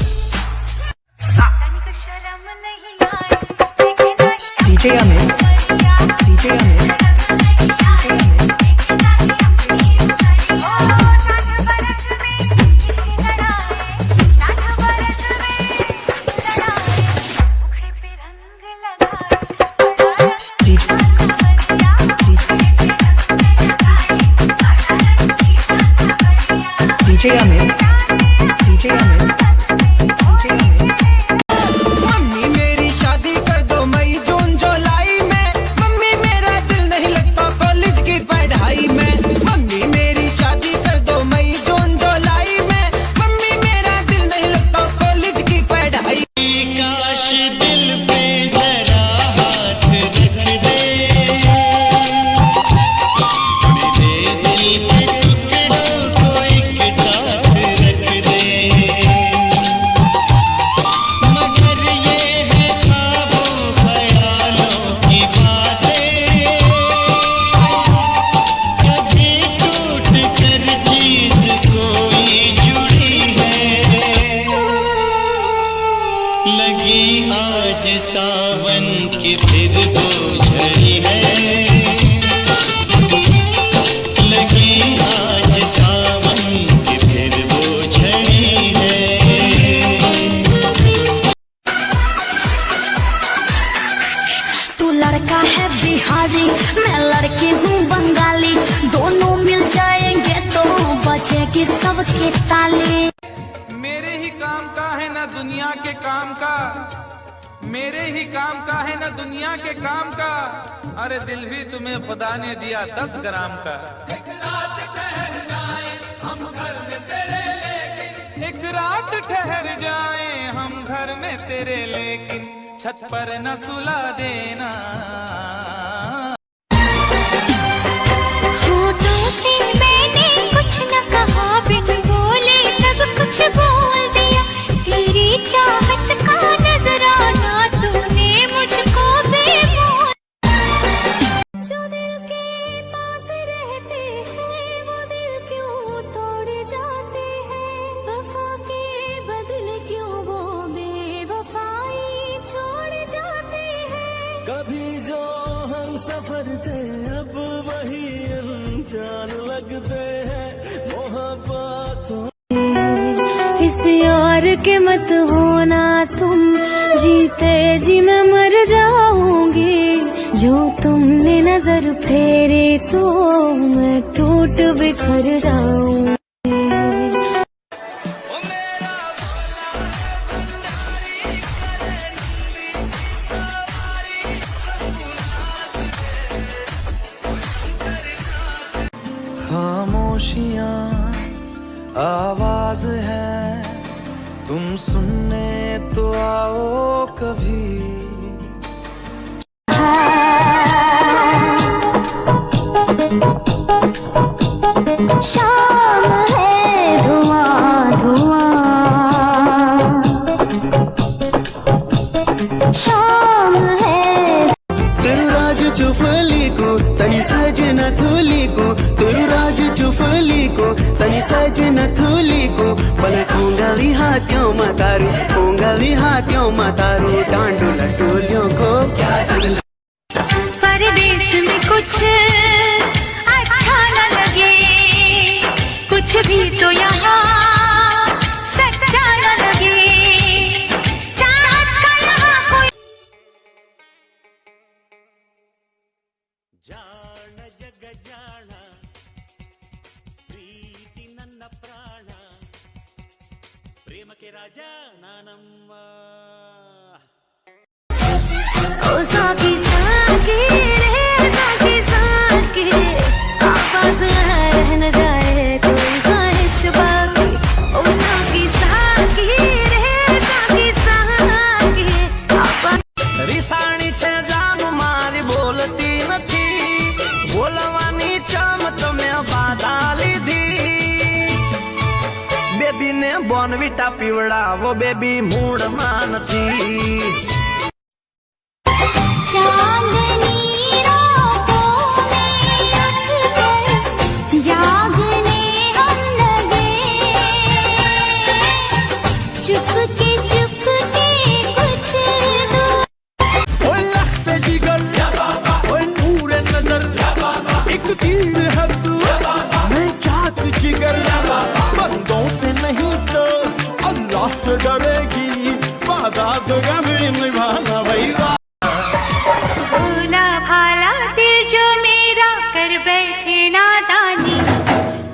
मम्मी मेरी शादी कर दो मई जून जुलाई में, मम्मी मेरा दिल नहीं लगता कॉलेज की पढ़ाई में। मम्मी मेरी शादी कर दो मई जून जुलाई में, मम्मी मेरा दिल नहीं लगता कॉलेज की पढ़ाई। काश दिल पे जरा हाथ रख दे, मेरे दिल के टुकड़ों को एक साथ रख दे। मगर ये है ख्वाबों ख्यालों की बातें, कभी टूट कर चीज कोई जुड़ी है। लगी आज सावन की फिर वो झड़ी है, लगी आज सावन की फिर वो झड़ी है। तू लड़का है बिहारी, मैं लड़की हूँ बंगाली, दोनों मिल जाएंगे तो बचेगी सबकी ताली। मेरे ही काम का है ना दुनिया के काम का, मेरे ही काम का है ना दुनिया के काम का, अरे दिल भी तुम्हें खुदा ने दिया 10 ग्राम का। एक रात ठहर जाए हम घर में तेरे लेकिन छत पर न सुला देना। होठों से मैंने कुछ न कहा, बिन बोले सब कुछ बोल दिया। तेरी चाहत का नजराना तूने मुझको बेमोल। जो दिल के पास रहते हैं वो दिल क्यों तोड़ जाते हैं, वफा के बदले क्यों वो बेवफाई छोड़ जाते हैं। कभी जो हम सफर थे अब वही अनजान लगते हैं, मोहब्बत इस यार के मत होना तुम, जीते जी मैं मर जाऊंगी। जो तुमने नजर फेरे तो मैं टूट बिखर जाऊंगी। खामोशियाँ आवाज है, तुम सुनने तो आओ कभी। शाम है धुआं धुआं, शाम है। तेरू राज चुफली को तनी सजना थूली को, तेरू राज चुफली को तनी सजना थूली को। पल उंगली हाथों मातारू, उंगली हाथों मातारू, डांडू लटोलियों को क्या परदेश में कुछ अच्छा न लगे, कुछ भी तो यहाँ सच्चा न लगे। चाहत का यहाँ कोई ಜಾಣ ಜಗ ಜಾಣ ಪ್ರೀತಿ ನನ್ನ ಪ್ರಾಣ ಪ್ರೇಮಕ್ಕೆ ರಾಜ ನಾನಮ್ಮ. ओ साकी साकी रे साकी साकी, आवाज रह न जाए कोई ख्वाहिश बाकी। ओ साकी साकी रे साकी साकी, आवाज રીસાણી છે જામ મારી બોલતી નથી, બોલવાની ચમ તમે બાધા લીધી. બેબી ને બોર્નવીટા પીવડાવો, બેબી મૂડમાં નથી. चांदनी रातों में उठ कर जागने हम लगे, चुपके चुपके कुछ दूर। ओए लखते जिगर ओए नूरे नजर, एक तीर है तू मैं चाहत जिगर। बंदों से नहीं तो अल्लाह से डरेगी, वादा तो कभी निभाना भाई। भोला भाला दिल जो मेरा कर बैठे नादानी,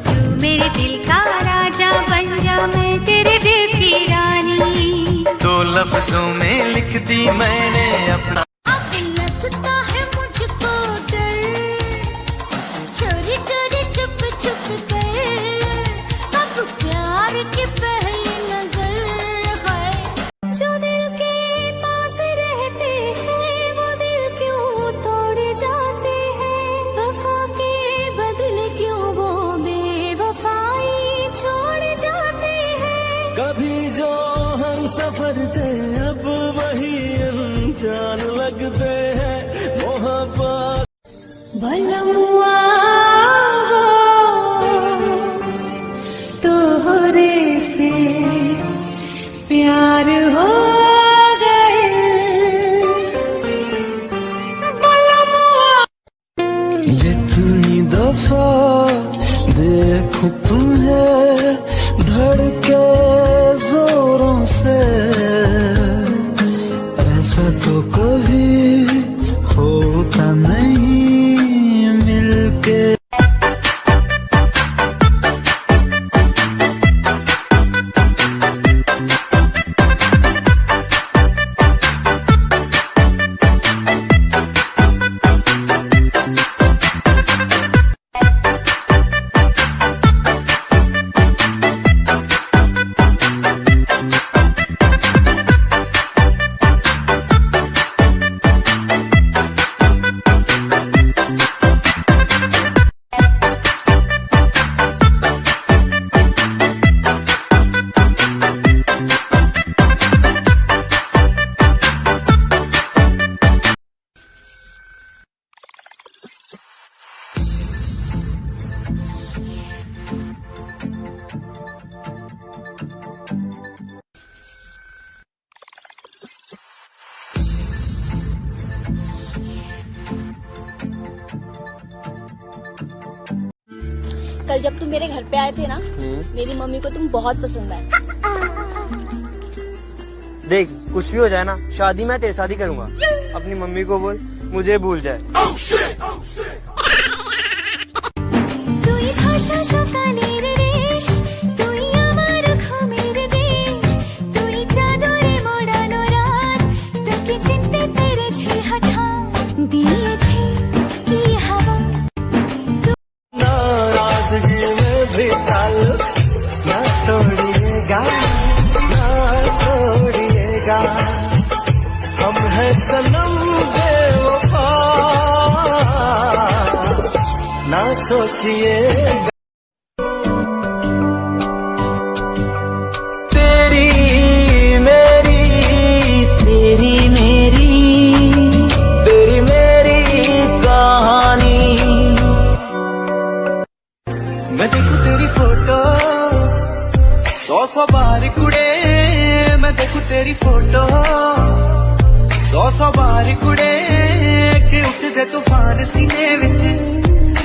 तू मेरे दिल का राजा बन जा, मैं तेरे दिल की रानी। दो लफ्जों में लिख दी मैंने अपना। अब लगता है मुझको डर, चोरी चोरी चुप चुप कर, अब प्यार की पहली नजर है। जो दिल के पास रहते हैं वो दिल क्यों तोड़ जाते हैं, वफा के बदले क्यों वो बेवफाई छोड़ जाते हैं। कभी जो हम सफर थे अब वही अनजान लगते हैं, मोहब्बत भलमुआ तोहरे से प्यार हो गए। जितनी दफा देखूं तुम्हें धड़के जोरों से, ऐसा तो कभी होता नहीं मिलके। कल जब तुम मेरे घर पे आए थे ना, मेरी मम्मी को तुम बहुत पसंद आए। देख कुछ भी हो जाए ना, शादी मैं तेरे साथ ही करूंगा। अपनी मम्मी को बोल मुझे भूल जाए। हम है सनम बेवफा, ना सोचिए तेरी मेरी तेरी मेरी तेरी मेरी कहानी। मैं देखूं तेरी फोटो 100 बार कुड़े, मैं देखूं तेरी फोटो 100 बार कुड़े, कि उठदे तूफान सीने विच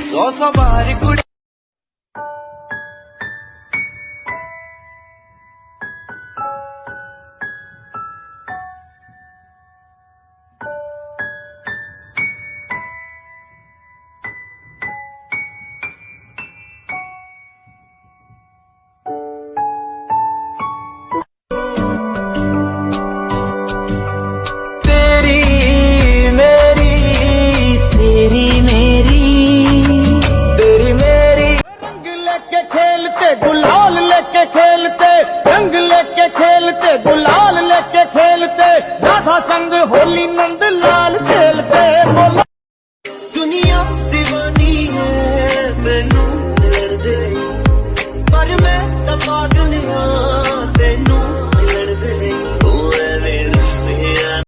100 बार कुड़े। गुलाल लेके खेलते, रंग लेके खेलते, गुलाल लेके खेलते, राधा संग होली नंद लाल।